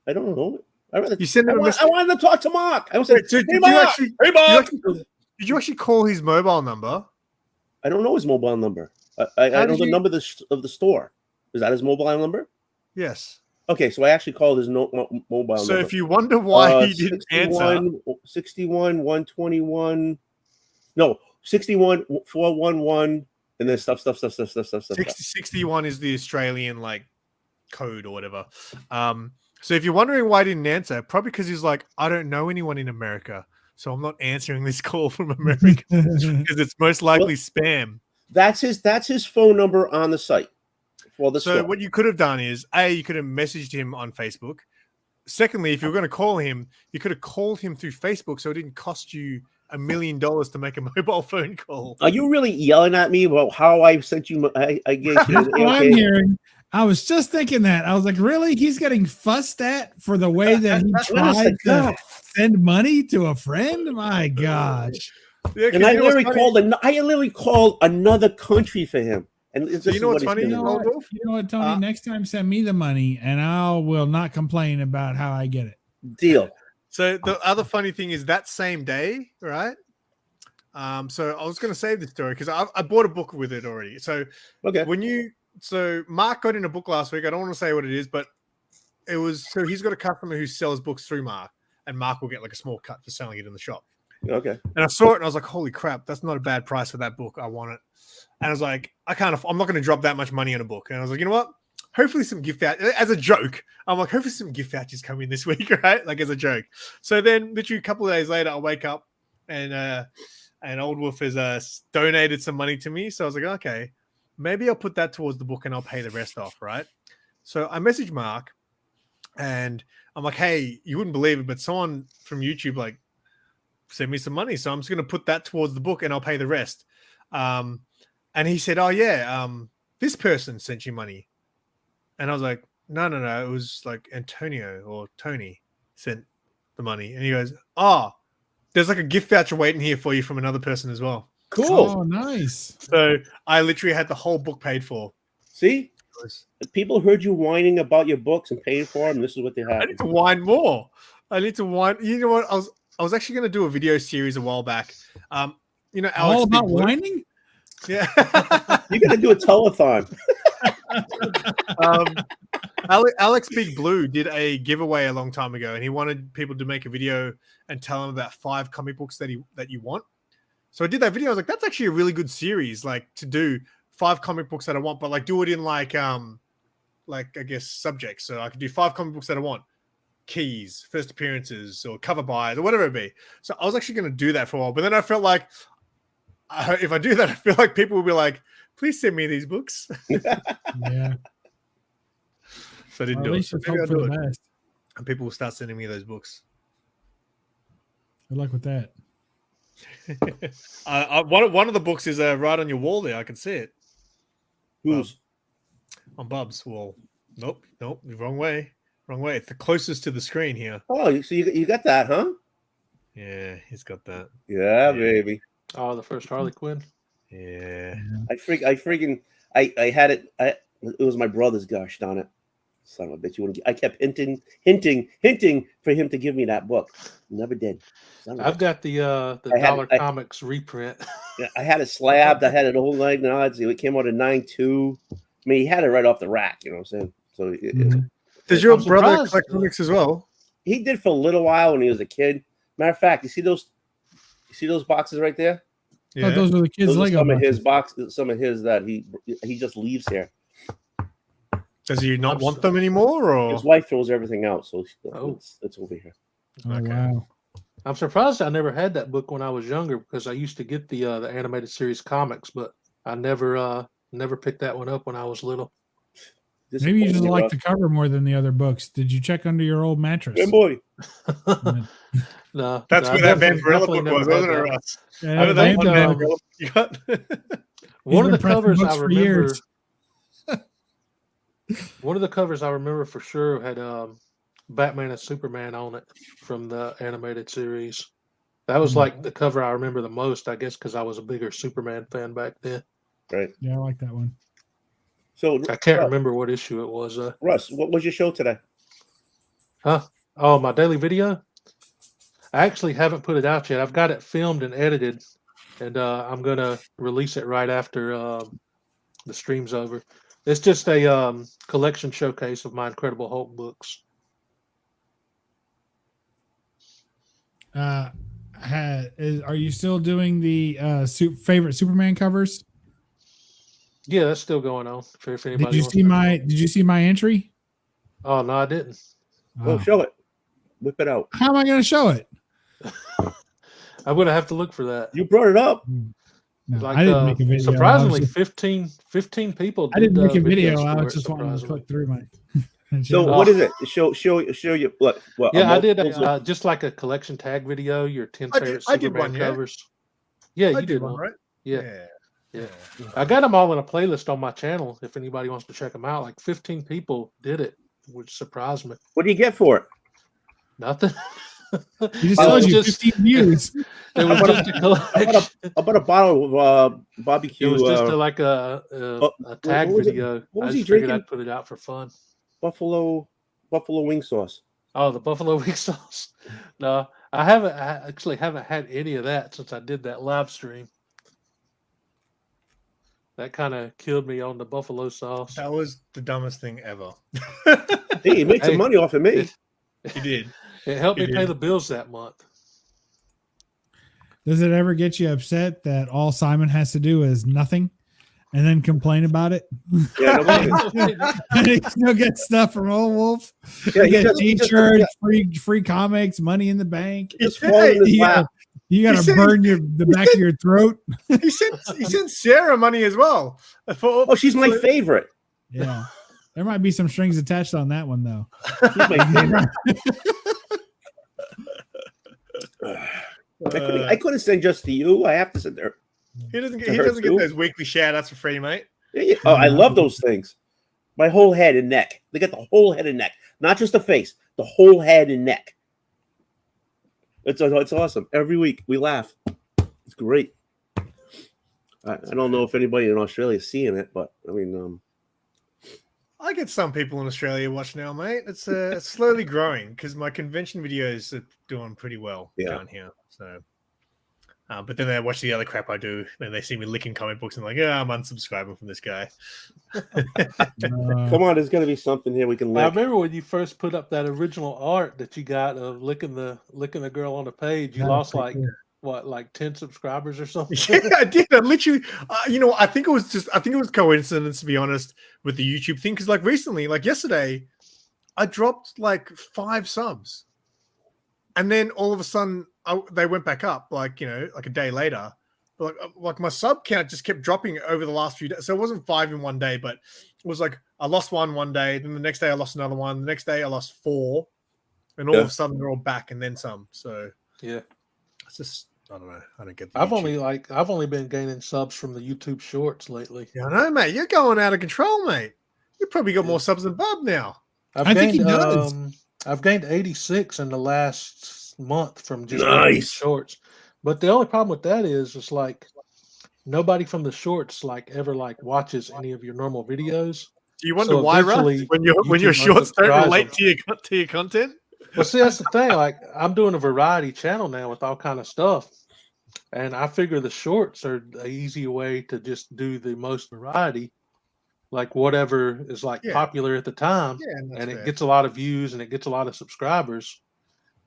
I don't know. You send him a message. I wanted to talk to Mark. I was like, Did hey, you Mark! actually? Hey, Mark! Did you actually call his mobile number? I don't know his mobile number. I know did the you- number of the store. Is that his mobile number? Yes. Okay, so I actually called his mobile So number. if you wonder why he didn't 61 121. No, 61 411, and then stuff. 61 is the Australian like code or whatever. So if you're wondering why I didn't answer, probably because he's like, I don't know anyone in America, so I'm not answering this call from America because it's most likely spam. That's his phone number on the site. Well, So what you could have done is you could have messaged him on Facebook. Secondly, if you were going to call him, you could have called him through Facebook, so it didn't cost you $1 million to make a mobile phone call. Are you really yelling at me about how I sent you? I gave you That's the what I'm okay? hearing. I was just thinking that. I was like, really? He's getting fussed at for the way that he tried to send money to a friend? My gosh. Yeah, 'cause And I you know what's literally funny? called another country for him. And this So you is know what what's he's funny? doing. Old Wolf? You know what, Tony? Next time, send me the money, and I will not complain about how I get it. Deal. So the other funny thing is that same day, right? So I was going to save this story because I bought a book with it already. So Okay. so Mark got in a book last week. I don't want to say what it is, but it was so he's got a customer who sells books through Mark, and Mark will get like a small cut for selling it in the shop. Okay. And I saw it and I was like, holy crap, that's not a bad price for that book. I want it. And I was like, I'm not going to drop that much money on a book. And I was like, you know what? Hopefully some gift vouchers, as a joke. I'm like, hopefully some gift vouchers come in this week, right? Like as a joke. So then literally a couple of days later, I wake up and Old Wolf has donated some money to me. So I was like, okay, maybe I'll put that towards the book and I'll pay the rest off, right? So I messaged Mark and I'm like, hey, you wouldn't believe it, but someone from YouTube like sent me some money. So I'm just going to put that towards the book and I'll pay the rest. And he said, oh yeah, this person sent you money. And I was like, no. It was like Antonio or Tony sent the money. And he goes, oh, there's like a gift voucher waiting here for you from another person as well. Cool. Oh, nice. So I literally had the whole book paid for. See, people heard you whining about your books and paid for them. This is what they I have. need to whine more. I need to whine. You know what? I was actually going to do a video series a while back. You know, Alex All Big about Blue? whining? Yeah. You're gonna do a telethon. Alex Big Blue did a giveaway a long time ago, and he wanted people to make a video and tell him about 5 comic books that you want. So I did that video. I was like, that's actually a really good series, like to do 5 comic books that I want, but like do it in like I guess subjects. So I could do 5 comic books that I want, keys, first appearances, or cover buys, or whatever it be. So I was actually going to do that for a while, but then I felt like if I do that, I feel like people will be like, please send me these books. Yeah. So I didn't Or at do it. least So let's maybe hope I'll for do the it. best. And people will start sending me those books. Good luck with that. One of the books is right on your wall there. I can see it. Who's? On Bub's wall. Nope, wrong way. It's the closest to the screen here. Oh, so you got that, huh? Yeah, he's got that. Yeah, baby. Oh, the first Harley Quinn. Yeah. I had it. It was my brother's. Gosh darn it, son of a bitch! I kept hinting for him to give me that book. Never did. I've got the Dollar Comics reprint. Yeah, I had it slabbed. I had it all night. Now it came out in 9/2. I mean, he had it right off the rack. You know what I'm saying? So Does your brother collect comics as well? He did for a little while when he was a kid. Matter of fact, you see those boxes right there? Yeah. Oh, those are the kids' Lego some boxes. Of his boxes. Some of his that he just leaves here. Does he not want them anymore, or his wife throws everything out? So it's over here. Oh, okay. Wow. I'm surprised I never had that book when I was younger because I used to get the animated series comics, but I never picked that one up when I was little. Maybe you just like the cover more than the other books. Did you check under your old mattress? Good boy. No, that's where that Vampirella book was, wasn't it, Russ? One of the covers I remember. One of the covers I remember for sure had Batman and Superman on it from the animated series. That was like the cover I remember the most, I guess, because I was a bigger Superman fan back then. Right. Yeah, I like that one. So I can't remember what issue it was. Russ, what was your show today? Huh? Oh, my daily video? I actually haven't put it out yet. I've got it filmed and edited, and I'm going to release it right after the stream's over. It's just a collection showcase of my Incredible Hulk books. Are you still doing the favorite Superman covers? Yeah, that's still going on. If anybody did you see my entry? Oh no, I didn't. Oh, show it. Whip it out. How am I going to show it? I'm going to have to look for that. You brought it up. No, like, I didn't make a video. Surprisingly, 15 people. I didn't make a video. I was just wanting to click through my. So what is it? Show you what? Yeah, I did just like a collection tag video. Your 10 favorite Superman covers. Yeah, you did one, right? Yeah. I got them all in a playlist on my channel. If anybody wants to check them out, like 15 people did it, which surprised me. What do you get for it? Nothing. You just told you 15 views. It was just a collection. About a bottle of barbecue. It was just a tag video. What was I he just figured drinking? I'd put it out for fun. Buffalo wing sauce. Oh, the buffalo wing sauce. No, I actually haven't had any of that since I did that live stream. That kind of killed me on the buffalo sauce. That was the dumbest thing ever. Hey, he made some money off of me. He did. It helped me pay the bills that month. Does it ever get you upset that all Simon has to do is nothing and then complain about it? Yeah, and he still gets stuff from Old Wolf. Yeah, you get t-shirts, free comics, money in the bank. You got to burn the back of your throat. He sent Sarah money as well. Oh, she's my favorite. Yeah. There might be some strings attached on that one, though. I couldn't send just to you. I have to send her. He doesn't get those weekly shout outs for free, mate. Yeah. Oh, I love those things. My whole head and neck. They got the whole head and neck, not just the face. The whole head and neck. It's awesome. Every week we laugh. It's great. I don't know if anybody in Australia is seeing it, but I mean, I get some people in Australia watch now, mate. It's slowly growing because my convention videos are doing pretty well down here. So, but then they watch the other crap I do, and they see me licking comic books and like, I'm unsubscribing from this guy. Come on, there's got to be something here we can lick. I remember when you first put up that original art that you got of licking the girl on the page. You lost like 10 subscribers or something. Yeah, I did. I literally, I think it was coincidence, to be honest, with the YouTube thing. Because like recently, like yesterday, I dropped like 5 subs, and then all of a sudden they went back up. Like like a day later, but like my sub count just kept dropping over the last few days. So it wasn't 5 in one day, but it was like I lost one day, then the next day I lost another one, the next day I lost 4, and all of a sudden they're all back and then some. So yeah. It's just I don't know. I don't get. I've only been gaining subs from the YouTube Shorts lately. Yeah, I know, mate. You're going out of control, mate. You probably got more subs than Bob now. I think he does. I've gained 86 in the last month from just Nice. Shorts. But the only problem with that is it's like nobody from the Shorts like ever like watches any of your normal videos. Do you wonder why, Russ? When your shorts don't relate to your content? Well, see, that's the thing. Like, I'm doing a variety channel now with all kind of stuff, and I figure the shorts are an easy way to just do the most variety, like whatever is like popular at the time, and it gets a lot of views and it gets a lot of subscribers.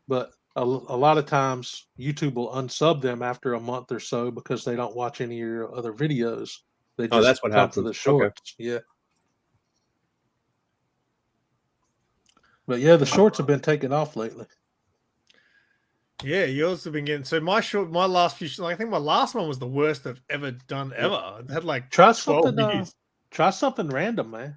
But a lot of times YouTube will unsub them after a month or so because they don't watch any of your other videos. They just that's what come happens. to the shorts. Okay. Yeah. But yeah, the shorts have been taking off lately. Yeah, yours have been getting my last few. I think my last one was the worst I've ever done ever. It had like try 12 views. Try something random, man.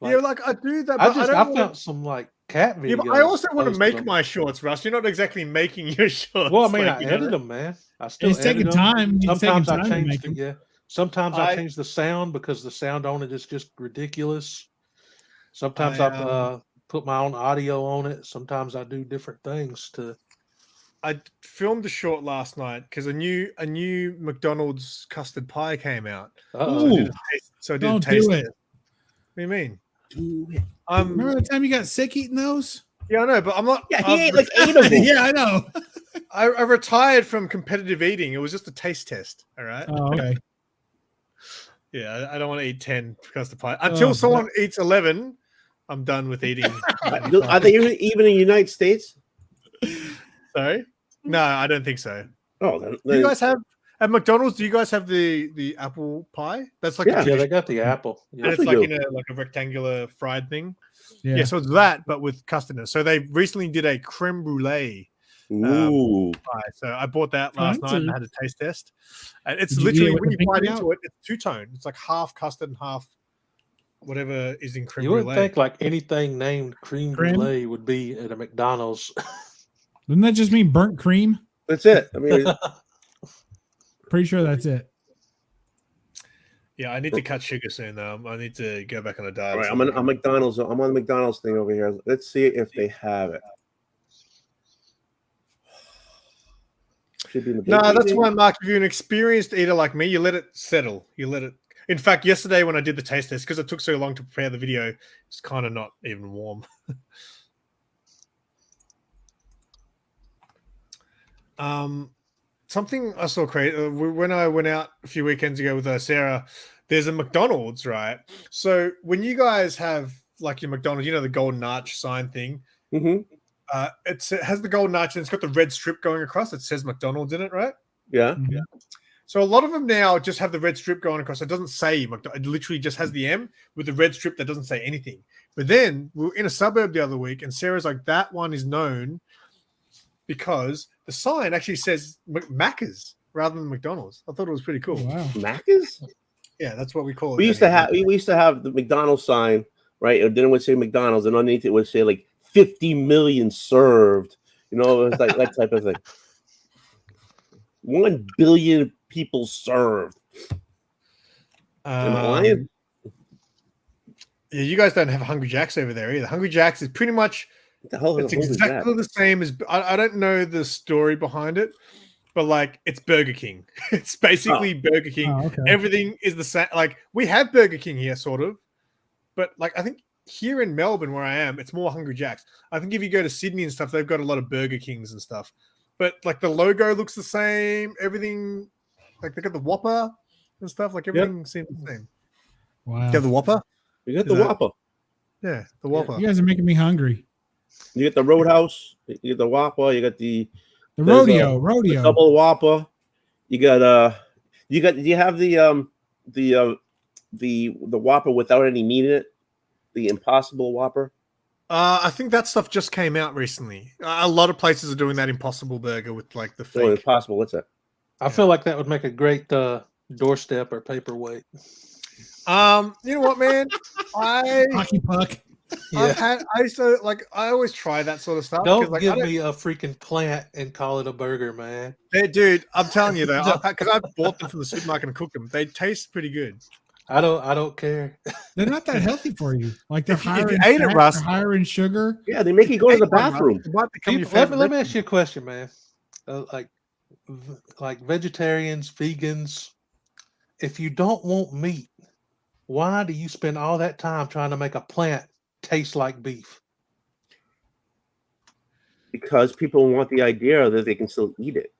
Like, I do that. I But found some like cat videos. Yeah, but I also want to make my shorts, Russ. You're not exactly making your shorts. Well, I mean, I edit them, man. I still it's taking time. Sometimes I change Sometimes I change the sound because the sound on it is just ridiculous. Sometimes I put my own audio on it. Sometimes I do different things to. I filmed a short last night because a new McDonald's custard pie came out. So I did a taste test. What do you mean? Remember the time you got sick eating those? Yeah, I know, but I'm not. Yeah, he ate like 8 of them. Yeah, I know. I retired from competitive eating. It was just a taste test. All right. Oh, okay. Yeah, I don't want to eat 10 custard pie until someone eats 11. I'm done with eating. Are they even in the United States? Sorry? No, I don't think so. Oh, do you guys have at McDonald's? Do you guys have the apple pie? That's like they got the apple. Yeah. And it's like in a rectangular fried thing. Yeah, so it's that, but with custardness. So they recently did a creme brulee. Pie. So I bought that last night and I had a taste test. And it's literally when you bite into it, it's two-tone. It's like half custard and half whatever is in creme brulee. You would think like anything named creme brulee would be at a McDonald's. Doesn't that just mean burnt cream? That's it. I mean, pretty sure that's it. Yeah, I need to cut sugar soon though. I need to go back on a diet. All right, I'm on McDonald's. I'm on the McDonald's thing over here. Let's see if they have it. No, that's why, Mark, if you're an experienced eater like me, you let it settle. You let it. In fact, yesterday when I did the taste test, because it took so long to prepare the video, it's kind of not even warm. Something I saw crazy when I went out a few weekends ago with Sarah. There's a McDonald's, right? So when you guys have like your McDonald's, you know, the golden arch sign thing. Mm-hmm. It has the golden arch and it's got the red strip going across. It says McDonald's in it, right? Yeah. Yeah. So a lot of them now just have the red strip going across. It doesn't say McDonald's. It literally just has the M with the red strip that doesn't say anything. But then we were in a suburb the other week and Sarah's like, that one is known because the sign actually says Macca's rather than McDonald's. I thought it was pretty cool. Wow. Macca's? Yeah, we call it. We used to have the McDonald's sign, right? And then it would say McDonald's and underneath it would say like 50 million served, you know, it's like that type of thing. 1 billion people served. Am I lying? Yeah, you guys don't have Hungry Jack's over there either. Hungry Jack's is pretty much it's exactly the same as I don't know the story behind it, but like it's Burger King. It's basically Burger King. Oh, okay. Everything is the same. Like we have Burger King here, sort of, but like I think here in Melbourne, where I am, it's more Hungry Jack's. I think if you go to Sydney and stuff, they've got a lot of Burger Kings and stuff. But like the logo looks the same. Everything, like they got the Whopper and stuff. Like everything seems the same. Wow. You have the Whopper? You got the Whopper. Yeah, the Whopper. You guys are making me hungry. You get the Roadhouse. You get the Whopper. You got the rodeo. The double Whopper. You got do you have the Whopper without any meat in it? The Impossible Whopper. I think that stuff just came out recently. A lot of places are doing that Impossible Burger with like the fake. Oh, Impossible. What's that? I feel like that would make a great doorstep or paperweight. You know what, man? Hockey puck. Yeah. I always try that sort of stuff. Don't like, give me a freaking plant and call it a burger, man. Dude, I'm telling you though, Don't- because I've bought them from the supermarket and cooked them. They taste pretty good. I don't care. They're not that healthy for you. Like they're If you higher in ate it, fat, Russ- they're higher in sugar. Yeah, they make you go to the bathroom. It might become your People, let favorite me ask you a question, man. Like vegetarians, vegans, if you don't want meat, why do you spend all that time trying to make a plant taste like beef? Because people want the idea that they can still eat it.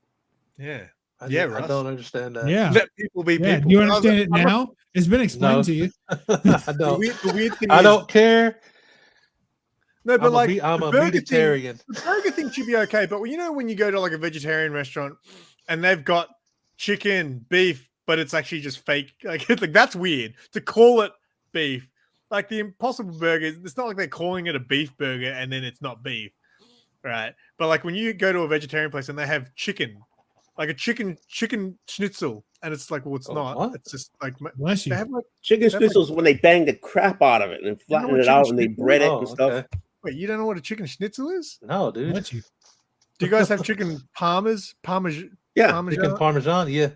Yeah. I Russ. don't understand that. Yeah. Let people be Yeah. people. Do you understand it now? It's been explained No. to you. I The don't. weird thing I is, don't care. no, but I'm the a burger thing- vegetarian. The burger thing should be okay, but when you go to like a vegetarian restaurant and they've got chicken, beef, but it's actually just fake, like it's like that's weird to call it beef. Like the Impossible Burger, it's not like they're calling it a beef burger and then it's not beef, right? But like when you go to a vegetarian place and they have chicken, like a chicken schnitzel, and it's like, well, it's not. What? It's just like Bless you. they have like. Chicken They're like- schnitzels when they bang the crap out of it and flatten what it out chicken and they schnitzel bread it Oh, and stuff. okay. Wait, you don't know what a chicken schnitzel is? No, dude. Bless you. Do you guys have chicken parmesan? Yeah, Chicken parmesan, yeah.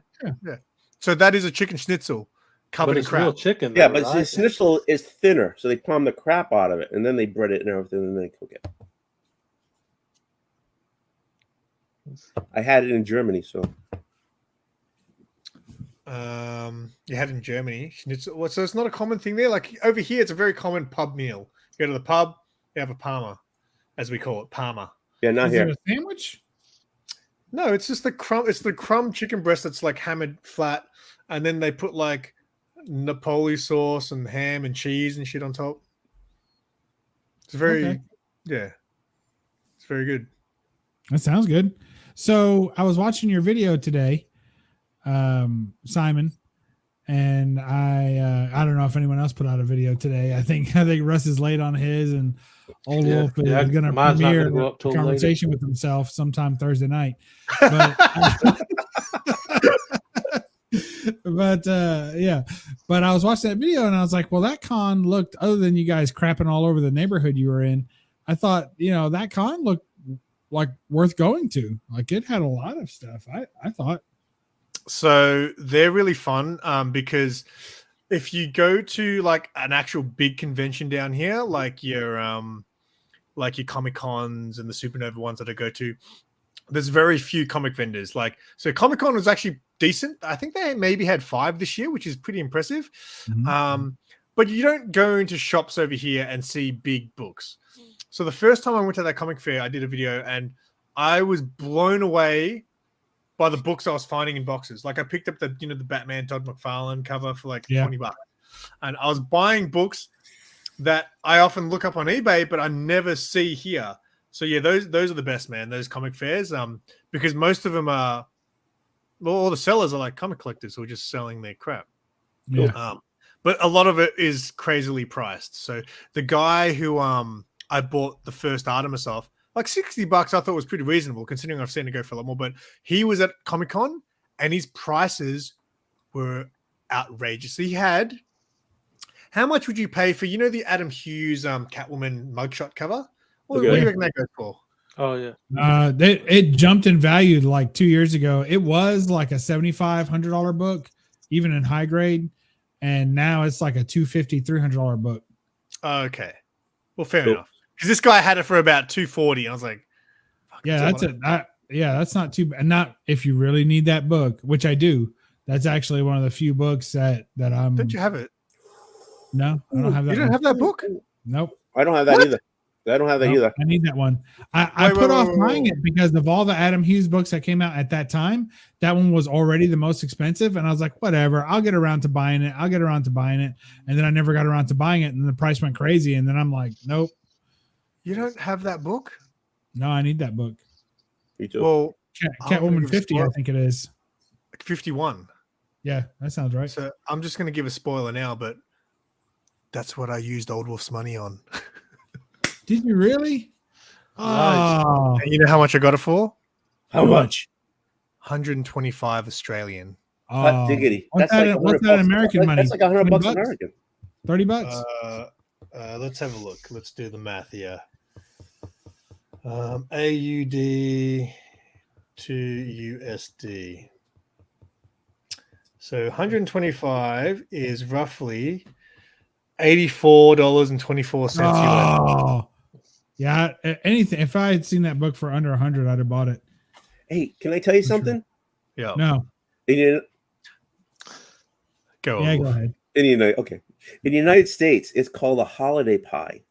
So that is a chicken schnitzel covered But in it's real crap. chicken. yeah, though, but the right? schnitzel is thinner, so they palm the crap out of it and then they bread it and everything and they cook it. I had it in Germany, so You had it in Germany. Schnitzel. Well, so it's not a common thing there. Like over here, it's a very common pub meal. You go to the pub, you have a parma, as we call it, parma. yeah, not Is here. it a sandwich? No, it's just the crumb. It's the crumb chicken breast that's like hammered flat, and then they put like Napoli sauce and ham and cheese and shit on top. It's very, Okay. yeah, it's very good. That sounds good. So I was watching your video today, Simon, and I don't know if anyone else put out a video today. I think Russ is late on his, and Old Yeah, Wolf is yeah, going to mine's not premiere gonna go up a till conversation with himself sometime Thursday night. But, but I was watching that video and I was like, well, that con looked, other than you guys crapping all over the neighborhood you were in, I thought, that con looked like worth going to. Like it had a lot of stuff. I thought. So they're really fun because if you go to like an actual big convention down here, like your Comic Cons and the Supernova ones that I go to, there's very few comic vendors. Like, so Comic Con was actually decent. I think they maybe had 5 this year, which is pretty impressive. Mhm. But you don't go into shops over here and see big books. So the first time I went to that comic fair, I did a video and I was blown away by the books I was finding in boxes. Like I picked up the Batman Todd McFarlane cover for like $20. And I was buying books that I often look up on eBay, but I never see here. So yeah, those are the best, man. Those comic fairs, because most of them are, well, all the sellers are like comic collectors who are just selling their crap. Yeah. But a lot of it is crazily priced. So the guy who I bought the first Artemis off, like $60, I thought was pretty reasonable considering I've seen it go for a lot more. But he was at Comic Con and his prices were outrageous. He had, how much would you pay for, the Adam Hughes Catwoman mugshot cover? What do you reckon that goes for? Oh yeah. It jumped in value like 2 years ago. It was like a $7,500 book, even in high grade. And now it's like a $250, $300 book. Okay. Well, fair enough. Because this guy had it for about $240. I was like, yeah, that's it. That's not too bad. Not if you really need that book, which I do. That's actually one of the few books that I'm. Don't you have it? No, I don't have that. You don't have that book? Nope. I don't have that either. I don't have that either. I need that one. I put off buying it because of all the Adam Hughes books that came out at that time. That one was already the most expensive. And I was like, whatever, I'll get around to buying it. And then I never got around to buying it. And the price went crazy. And then I'm like, nope. You don't have that book? No, I need that book. Me too. Well, Catwoman 50, I think it is. 51. Yeah, that sounds right. So I'm just going to give a spoiler now, but that's what I used Old Wolf's money on. Did you really? Nice. Oh, And you know how much I got it for? How much? 125 Australian. Hot diggity. What's That's that, like what's that in American money? That's like $100 $20? American. $30? Let's have a look. Let's do the math here. AUD to USD. So 125 is roughly $84.24 US. Oh, yeah. Anything. If I had seen that book for under 100, I'd have bought it. Hey, can I tell you For sure. something? Yeah. No. Go. Yeah, go ahead. In the United States, it's called a holiday pie,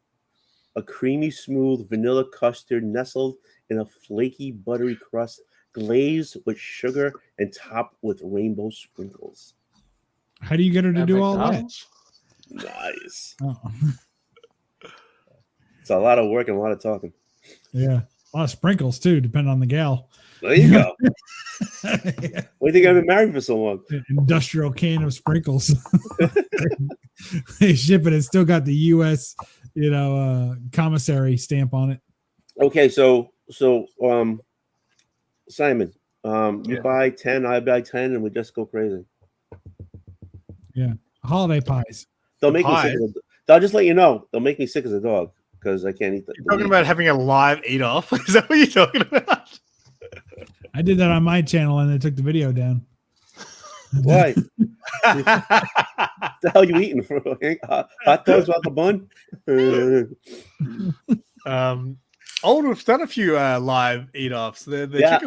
a creamy, smooth vanilla custard nestled in a flaky, buttery crust, glazed with sugar and topped with rainbow sprinkles. How do you get her to At do all that? McDonald's? Nice. Oh. It's a lot of work and a lot of talking. Yeah, a lot of sprinkles too, depending on the gal. There you go. Yeah. What do you think I've been married for so long? Industrial can of sprinkles. They ship it. It's still got the U.S. Commissary stamp on it. Okay, so Simon, you buy 10, I buy 10, and we just go crazy. Yeah, holiday pies. They'll make me sick. I'll just let you know. They'll make me sick as a dog because I can't eat that. You're talking about having a live eat off? Is that what you're talking about? I did that on my channel and they took the video down. Why? The hell you eating for? Hot dogs off the bun? We've done a few live eat offs. Yeah,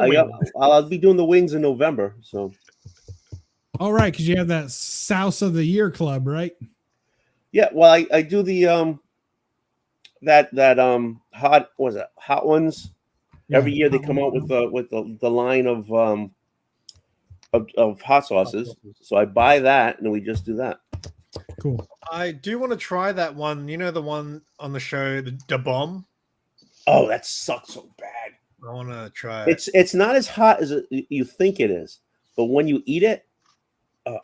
I'll be doing the wings in November. So, all right, because you have that South of the Year Club, right? Yeah, well, I do the hot ones. Yeah. Every year they come out with the line of hot sauces. So I buy that and we just do that. Cool. I do want to try that one. You know the one on the show, the bomb. Oh, that sucks so bad. I want to try it. It's not as hot as you think it is, but when you eat it,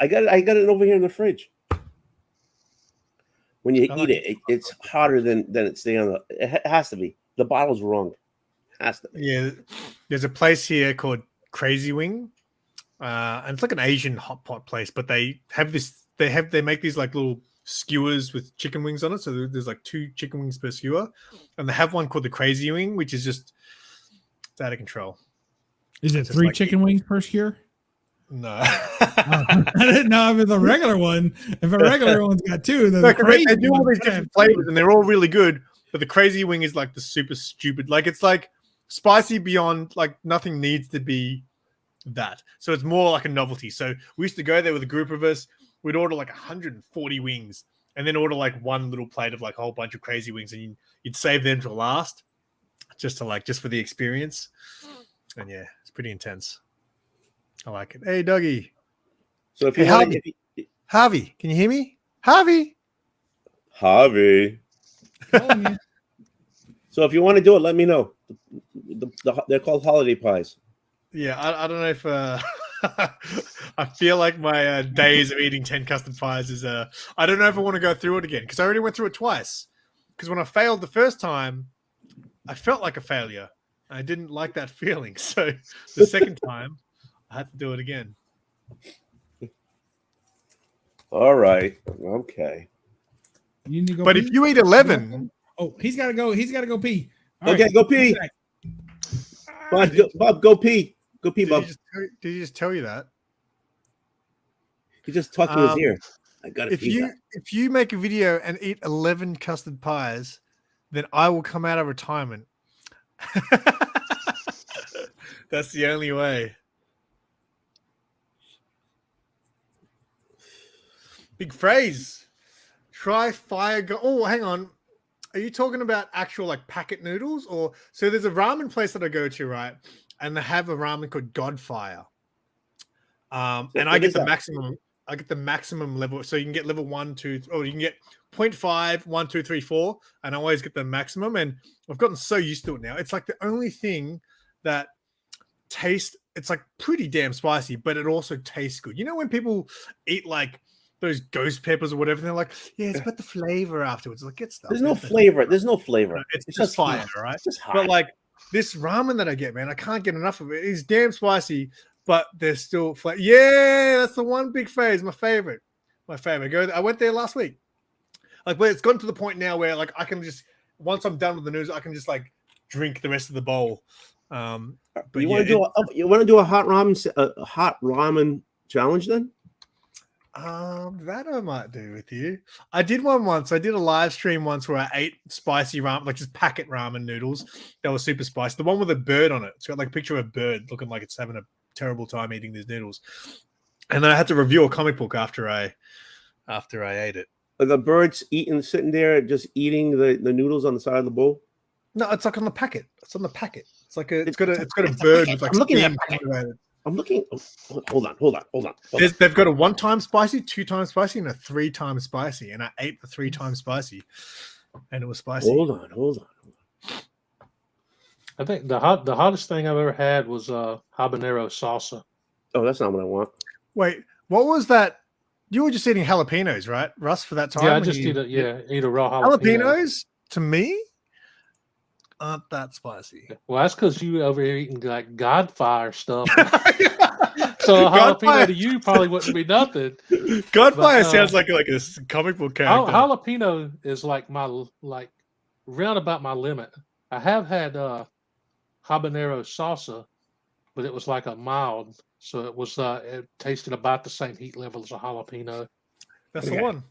I got it over here in the fridge. When you eat it, it's hotter than it's staying on the. It has to be. The bottle's wrong. Has to be. Yeah, there's a place here called Crazy Wing, and it's like an Asian hot pot place. But they have this. They make these like little skewers with chicken wings on it. So there's like 2 chicken wings per skewer, and they have one called the Crazy Wing, which is just it's out of control. Is it 3 chicken wings per skewer? No. I didn't know if it's a regular one. If a regular one's got 2, then they do all these different flavors and they're all really good. But the Crazy Wing is like the super stupid. Like it's like spicy beyond like nothing needs to be that. So it's more like a novelty. So we used to go there with a group of us. We'd order like 140 wings and then order like one little plate of like a whole bunch of Crazy Wings, and you'd save them till last just for the experience. And yeah, it's pretty intense. I like it. Hey, Dougie. So if you Harvey, can you hear me? Harvey. So if you want to do it, let me know. They're called holiday pies. Yeah, I don't know if I feel like my days of eating 10 custard pies is I don't know if I want to go through it again because I already went through it twice. Because when I failed the first time, I felt like a failure. I didn't like that feeling. So the second time, I had to do it again. All right. Okay. You need to go but pee? if you eat 11, he's got to go. He's got to go pee. All okay, right. go pee. Bob, go pee. Go pee, Bob. Did he just tell you that? He just talked to his ear. I got If you make a video and eat 11 custard pies, then I will come out of retirement. That's the only way. Big phrase. Try fire. Oh, hang on. Are you talking about actual like packet noodles, or so? There's a ramen place that I go to, right? And they have a ramen called Godfire. And I get the maximum. I get the maximum level, so you can get level 1, 2, or you can get 0.5, 1, 2, 3, 4, and I always get the maximum. And I've gotten so used to it now. It's like the only thing that tastes. It's like pretty damn spicy, but it also tastes good. You know when people eat like those ghost peppers or whatever, they're like, yeah, it's about the flavor afterwards. Like, get stuff. There's no flavor. There's no flavor. It's just fire, right? It's just hot. But like this ramen that I get, man, I can't get enough of it. It's damn spicy, but there's still flavor. Yeah, that's the one big phase. My favorite. I went there last week. Like where it's gotten to the point now where like I can just once I'm done with the noodles, I can just like drink the rest of the bowl. But you want to do a hot ramen challenge then? That I might do with you. I did one once. I did a live stream once where I ate spicy ramen, like just packet ramen noodles that were super spicy. The one with a bird on it. It's got like a picture of a bird looking like it's having a terrible time eating these noodles. And then I had to review a comic book after I ate it. Are the birds sitting there just eating the noodles on the side of the bowl? No, it's like on the packet. It's on the packet. It's like it's got a bird with like steam coming out of it. I'm looking. Oh, hold on. They've got a 1-time spicy, 2-time spicy, and a 3-time spicy. And I ate the 3-time spicy, and it was spicy. Hold on. I think the hottest thing I've ever had was habanero salsa. Oh, that's not what I want. Wait, what was that? You were just eating jalapenos, right, Russ? For that time, Yeah, I just eat a raw jalapeno. Jalapenos. To me, aren't that spicy. Well, that's because you over here eating like Godfire stuff. So a jalapeno to you probably wouldn't be nothing. Godfire sounds like a comic book character. Jalapeno is like round about my limit. I have had habanero salsa, but it was like a mild, so it was it tasted about the same heat level as a jalapeno. That's the one.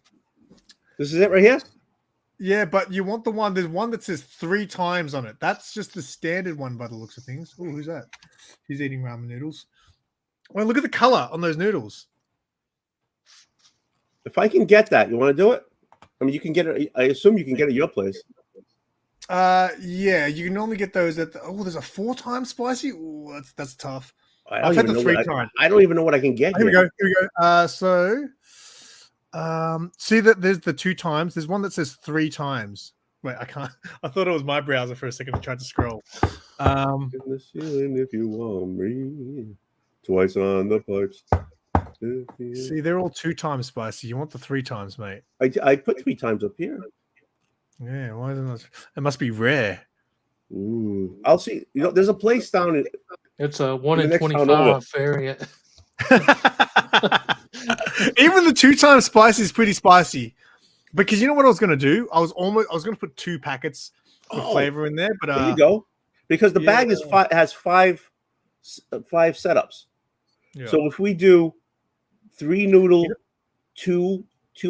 This is it right here. Yeah, but you want the one. There's one that says 3 times on it. That's just the standard one by the looks of things. Oh, who's that? He's eating ramen noodles. Well, look at the color on those noodles. If I can get that, you want to do it? I mean, you can get it. I assume you can get it at your place. Yeah, you can normally get those at there's a 4-time spicy. Ooh, that's tough. I've had the 3-time. I don't even know what I can get. Here we go. See that there's the 2 times. There's one that says 3 times. Wait, I can't. I thought it was my browser for a second. I tried to scroll. In the ceiling if you want me. Twice on the pipes. See, they're all 2 times spicy. You want the 3 times, mate. I put 3 times up here. Yeah, why isn't it? It must be rare. Ooh, I'll see. There's a place down in. It's a 1 in 25 variant. Even the 2-time spicy is pretty spicy. Because you know what I was going to do? I was going to put 2 packets of flavor in there, but there you go. Because the bag has 5 setups. Yeah. So if we do 3 noodle, 2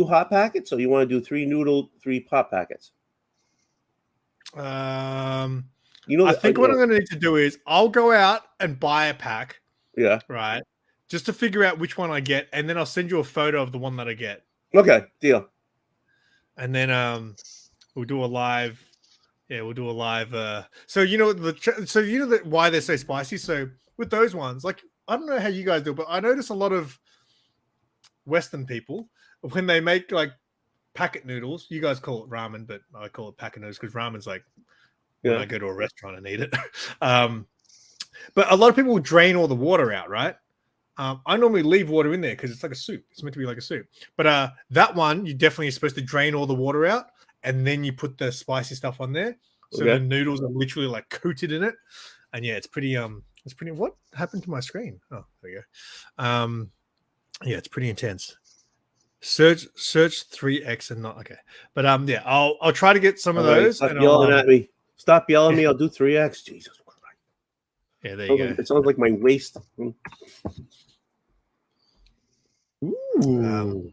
hot packets, so you want to do 3 noodle, 3 hot packets? I think what I'm going to need to do is I'll go out and buy a pack. Yeah. Right. Just to figure out which one I get, and then I'll send you a photo of the one that I get. Okay, deal. And then we'll do a live. Yeah, we'll do a live. So you know why they're so spicy. So with those ones, like I don't know how you guys do, but I notice a lot of Western people when they make like packet noodles. You guys call it ramen, but I call it packet noodles because ramen's like when I go to a restaurant and eat it. But a lot of people will drain all the water out, right? I normally leave water in there because it's like a soup. It's meant to be like a soup. But that one, you definitely are supposed to drain all the water out, and then you put the spicy stuff on there. So the noodles are literally like coated in it. And yeah, it's pretty. What happened to my screen? Oh, there you go. Yeah, it's pretty intense. Search 3x and not okay. But yeah, I'll try to get some of those. Stop yelling at me. Stop yelling at me. I'll do 3x. Jesus. Yeah, there you go. It sounds like my waist. Ooh.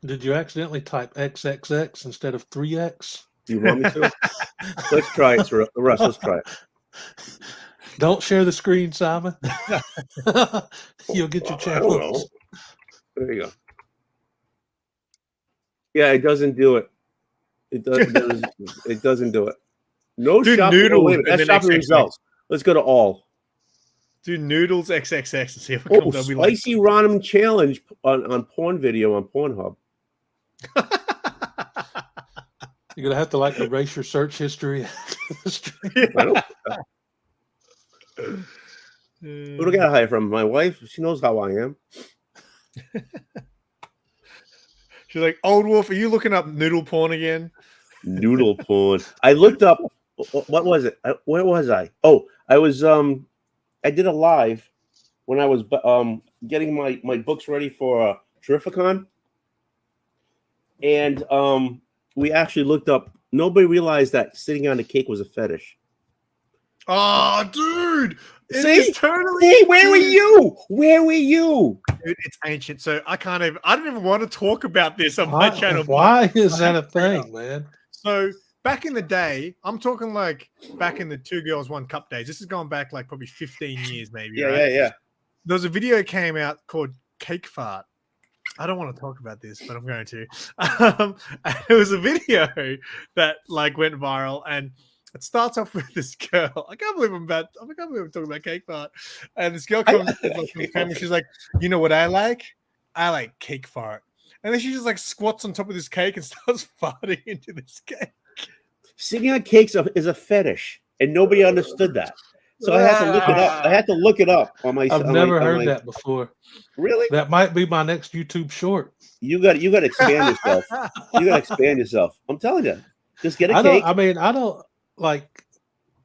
Did you accidentally type XXX instead of 3X? Do you want me to? Let's try it, Russ. Let's try it. Don't share the screen, Simon. You'll get your channels. There you go. Yeah, it doesn't do it. It doesn't do it. No shopping. Noodles. That's shopping results. Let's go to all. Do noodles XXX and see if it comes up. Spicy ramen challenge on porn video on Pornhub. You're gonna have to like erase your search history. I don't. Who do I gotta hide from? My wife. She knows how I am. She's like, "Old Wolf, are you looking up noodle porn again?" Noodle porn. I looked up. What was it? Where was I? Oh, I was. I did a live when I was getting my books ready for Terrificon. and we actually looked up. Nobody realized that sitting on a cake was a fetish. Oh, dude! It See? is totally. See, where were you? Where were you? Dude, it's ancient, so I can't even. I don't even want to talk about this on my channel. Why is that a thing, man? So back in the day, I'm talking like back in the 2 Girls 1 Cup days. This is going back like probably 15 years, maybe. Yeah, right? yeah. There was a video came out called Cake Fart. I don't want to talk about this, but I'm going to. It was a video that like went viral, and it starts off with this girl. I can't believe I'm talking about cake fart. And this girl comes and she's like, "You know what I like? I like cake fart." And then she just like squats on top of this cake and starts farting into this cake. Sitting on cakes is a fetish, and nobody understood that. So I had to look it up. I had to look it up on my. I've never heard that before. Really? That might be my next YouTube short. You got to expand yourself. You got to expand yourself. I'm telling you, just get a cake. I don't like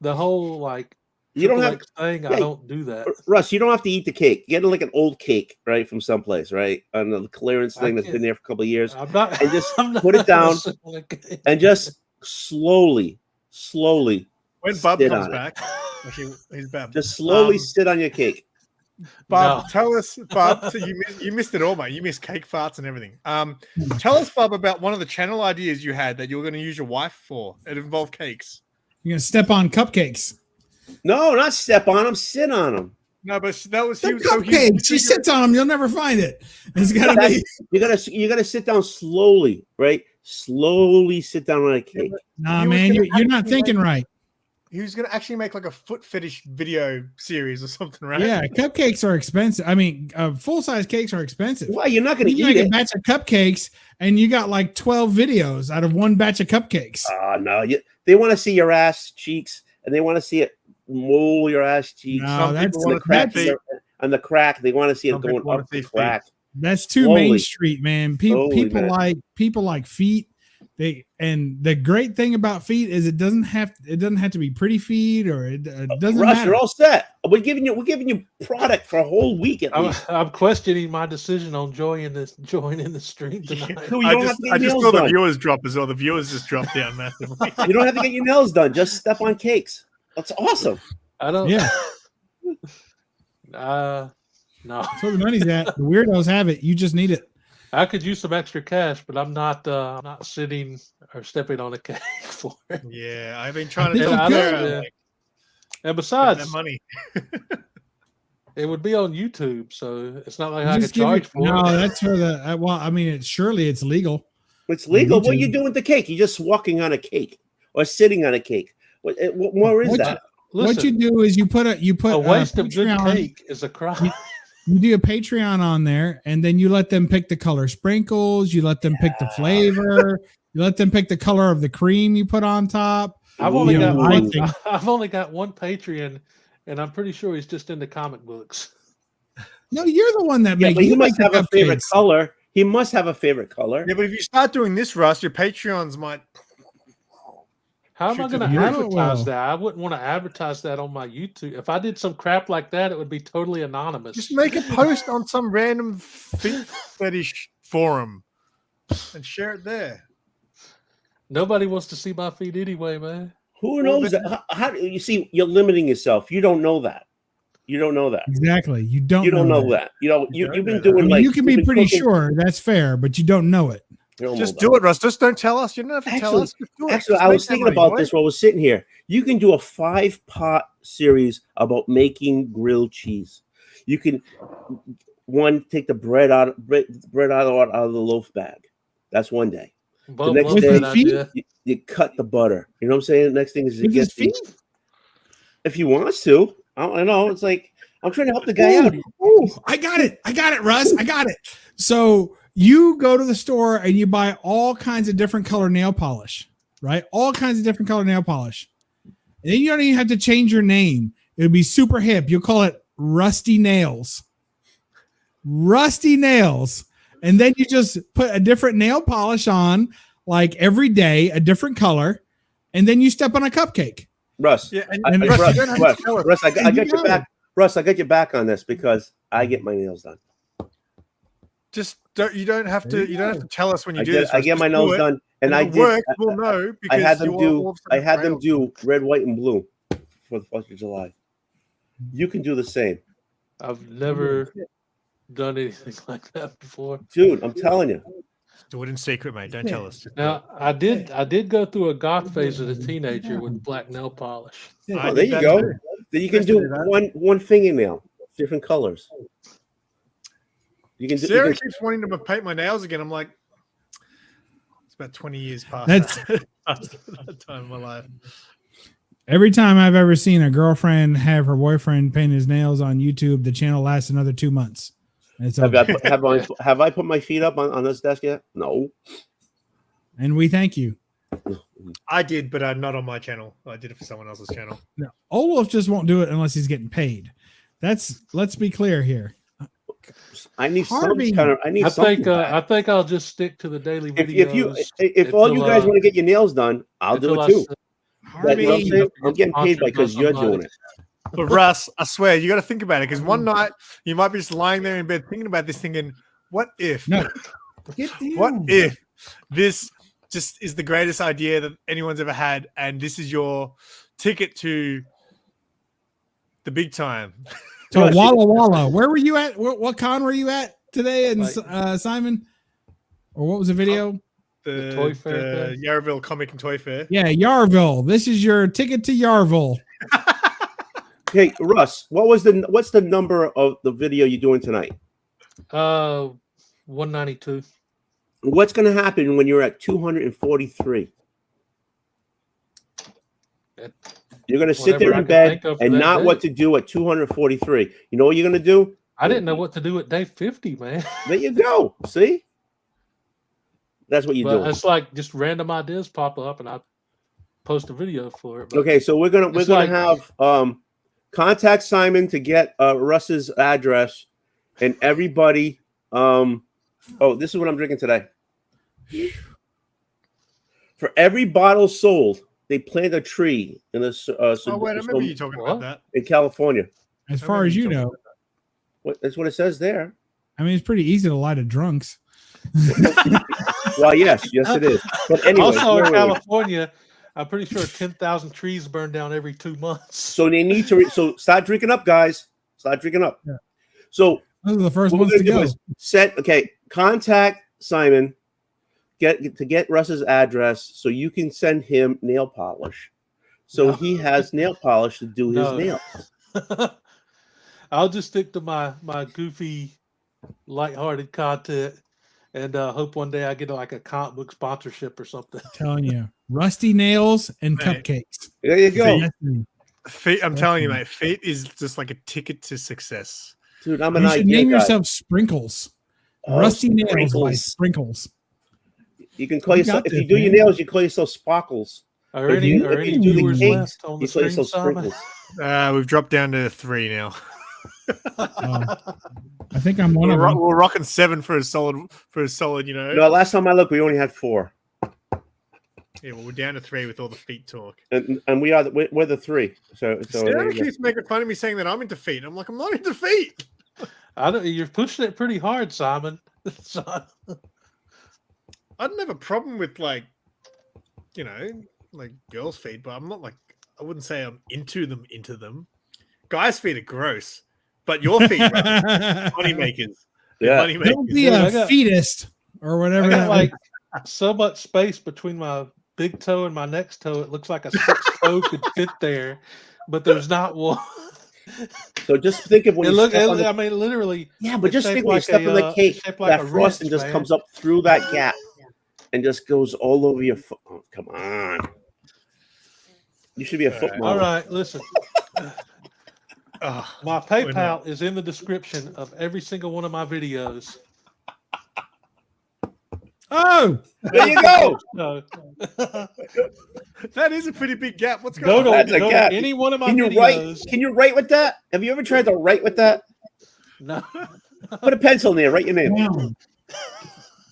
the whole like. You don't have thing. I don't do that. Russ, you don't have to eat the cake. Get like an old cake, right, from someplace, right, on the clearance thing that's been there for a couple of years. I'm not. And just put it down, and just slowly. When Bob comes back, he's back. Just slowly sit on your cake. Bob, tell us, Bob. So you missed it all, mate. You missed cake farts and everything. Tell us, Bob, about one of the channel ideas you had that you were going to use your wife for. It involved cakes. You're gonna step on cupcakes. No, not step on them. Sit on them. No, but that was he. Cupcakes. She sits on them. You'll never find it. It's gotta be. You gotta sit down slowly, right? Slowly sit down on a cake. Nah, man, you're not thinking right. He was going to actually make like a foot fetish video series or something, right? Yeah, cupcakes are expensive. I mean, full-size cakes are expensive. Why? You're not going to eat a batch of cupcakes, and you got like 12 videos out of one batch of cupcakes. No, they want to see your ass cheeks, and they want to see it roll your ass cheeks. No, that's on the crack. On the crack, they want to see it going up the crack. That's too Main Street, man. People like feet. And the great thing about feet is it doesn't have to be pretty feet, or it doesn't Russ, matter. You're all set. We're giving you product for a whole week at least. I'm questioning my decision on joining the stream tonight. No, I just saw the viewers drop as well. The viewers just dropped down massively. You don't have to get your nails done. Just step on cakes. That's awesome. I don't. Yeah. No. That's where the money's at. The weirdos have it. You just need it. I could use some extra cash, but I'm not sitting or stepping on a cake for it. Yeah, I've been trying to tell her. And besides, that money. It would be on YouTube, so it's not like I could charge for it. No, that's for the. Well, I mean, surely it's legal. It's legal. What are you doing with the cake? You're just walking on a cake or sitting on a cake. What more is that? Listen, what you do is you put a waste of good cake is a crime. You do a Patreon on there, and then you let them pick the color sprinkles. You let them pick the flavor. You let them pick the color of the cream you put on top. I've only got one Patreon, and I'm pretty sure he's just into comic books. No, you're the one that makes. He must have a favorite color. He must have a favorite color. Yeah, but if you start doing this, Russ, your Patreons might. How am I going to advertise that? I wouldn't want to advertise that on my YouTube. If I did some crap like that, it would be totally anonymous. Just make a post on some random feet fetish forum and share it there. Nobody wants to see my feet anyway, man. Who knows? How do you see? You're limiting yourself. You don't know that. You don't know that. Exactly. You don't know that. You know, you've been doing you can be pretty sure that's fair, but you don't know it. Just do it, Russ. Just don't tell us. You don't have to tell us. Actually, I was thinking about this while I was sitting here. You can do a 5-part series about making grilled cheese. You can take the bread out of the loaf bag. That's one day. The next day, you cut the butter. You know what I'm saying? The next thing is you get feet. If he wants to, I don't know. It's like I'm trying to help the guy out. I got it, Russ. I got it. So you go to the store and you buy all kinds of different color nail polish, right? All kinds of different color nail polish. And then you don't even have to change your name. It would be super hip. You'll call it Rusty Nails. Rusty Nails. And then you just put a different nail polish on, like every day, a different color, and then you step on a cupcake. Russ, Russ, I got your back. Russ, I got your back on this because I get my nails done. Just don't. You don't have There to. you You don't have go. to tell us when you I do get this. I get my nails done, and I if it did. works, we'll know I because had them you are do. all of a I sudden had them rail. do red, white, and blue for the 4th of July. You can do the same, I've never done anything like that before. dude. I'm telling you. Do it in secret, mate. Don't tell us. Just do Now I did go through a goth phase as a teenager with black nail polish. it. I Oh, there did you that go. too. Then you can Used to do do that. one fingernail, different colors. You can do. Sarah You can, keeps wanting to paint my nails again. I'm like, it's about 20 years past That's- that time of my life. Every time I've ever seen a girlfriend have her boyfriend paint his nails on YouTube, the channel lasts another 2 months. And it's have, over. have I put my feet up on this desk yet? No. And we thank you. I did, but not on my channel. I did it for someone else's channel. No, Old Wolf just won't do it unless he's getting paid. Let's be clear here. I need Harvey, some kind of. I need I something. think back. I think I'll just stick to the daily if videos. if all you until, guys want to get your nails done, I'll do until it I too. s- But, you know what I'm Harvey, saying? I'm getting paid because you're doing it. But Russ, I swear, you got to think about it because one night you might be just lying there in bed thinking about this, thinking, "What if? no. What if this just is the greatest idea that anyone's ever had, and this is your ticket to the big time?" So Russ, Walla Walla, where were you at? What con were you at today? And Like- Simon, or what was the video? The Toy fair thing? Yarraville Comic and Toy Fair. Yeah, Yarville. This is your ticket to Yarville. Hey, Russ, what's the number of the video you're doing tonight? 192. What's going to happen when you're at 243? You're going to sit there Whatever I in can bed think of for and that not day. what to do at 243. You know what you're going to do? I didn't know what to do at day 50, man. There you go. See? That's what you're But doing. it's like just random ideas pop up, and I post a video for it. But Okay, so we're gonna It's like- have contact Simon to get Russ's address, and everybody. Oh, this is what I'm drinking today. For every bottle sold, they plant a tree in this. Oh wait, I remember you talking What? about that. in California. As I far remember as you you talking know, That's what it says there. I mean, it's pretty easy to lie to drunks. Well, yes, it is. But anyway, also in California, I'm pretty sure 10,000 trees burn down every 2 months. so they need to. So start drinking up, guys. Start drinking up. Yeah. So Those are the first what ones we're to gonna do go. is contact Simon, get Russ's address so you can send him nail polish. So No. he has nail polish to do his No. nails. I'll just stick to my goofy, lighthearted content, and hope one day I get like a comic book sponsorship or something. Telling you, rusty nails and Right. cupcakes. There you go, Destiny. Feet, I'm telling you, mate. Feet is just like a ticket to success. dude. I'm an You should idea name guy. yourself Sprinkles. Oh, Rusty nails by Sprinkles. Sprinkles. You can call You yourself got if you this, do your man. nails. You call yourself Sparkles. Are If any you- are if any you do the viewers cakes, left on the You call stream, yourself Simon? Sprinkles. We've dropped down to 3 now. I think I'm one of them. We're rocking 7 for a solid. You know. No, last time I looked, we only had 4, Yeah, well, we're down to 3 with all the feet talk. and we're the 3. So there Sarah you go. keeps making fun of me saying that I'm into feet. I'm like, I'm not into feet. I don't. You're pushing it pretty hard, Simon. I don't have a problem with like girls' feet, but I'm not like I wouldn't say I'm into them. Guys' feet are gross, but your feet, are money makers. Yeah. Money makers. Don't be Dude, a I got- fetus or whatever. I got that like so much space between my big toe and my next toe. It looks like a 6th toe could fit there, but there's not one. So just think of when It you look. step on the- I mean, literally. yeah, but it's just shaped think when you like step on the cake, shaped like that a frosting wrench, just man. comes up through that gap and just goes all over your foot. Oh, come on. You should be a foot Alright. model. All right, listen. Oh, My not. PayPal is in the description of every single one of my videos. Oh, There you go. So that is a pretty big gap. What's go going to, on? That's a go gap. to any one of my Can you write? videos. Can you write with that? Have you ever tried to write with that? No. Put a pencil in there. Write your name. wow.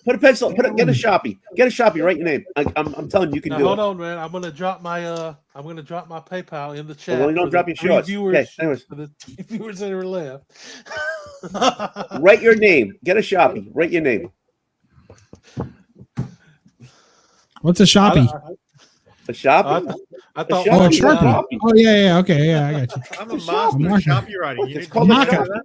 Put a pencil. Get a Sharpie. Get a Sharpie. Write your name. I'm telling you, you can Now do hold it. on, man. I'm gonna drop my PayPal in the chat. well, you don't for drop the your 3 shorts. Viewers, Okay, anyways. for the 3 viewers that are left. Write your name. Get a Sharpie. Write your name. What's a Sharpie? A Sharpie? I thought. Oh, a Sharpie. Sharpie. Oh, yeah. Okay, yeah, I got you. I'm a It's a master of Sharpie. Sharpie writing. It's You called know a Marker. that?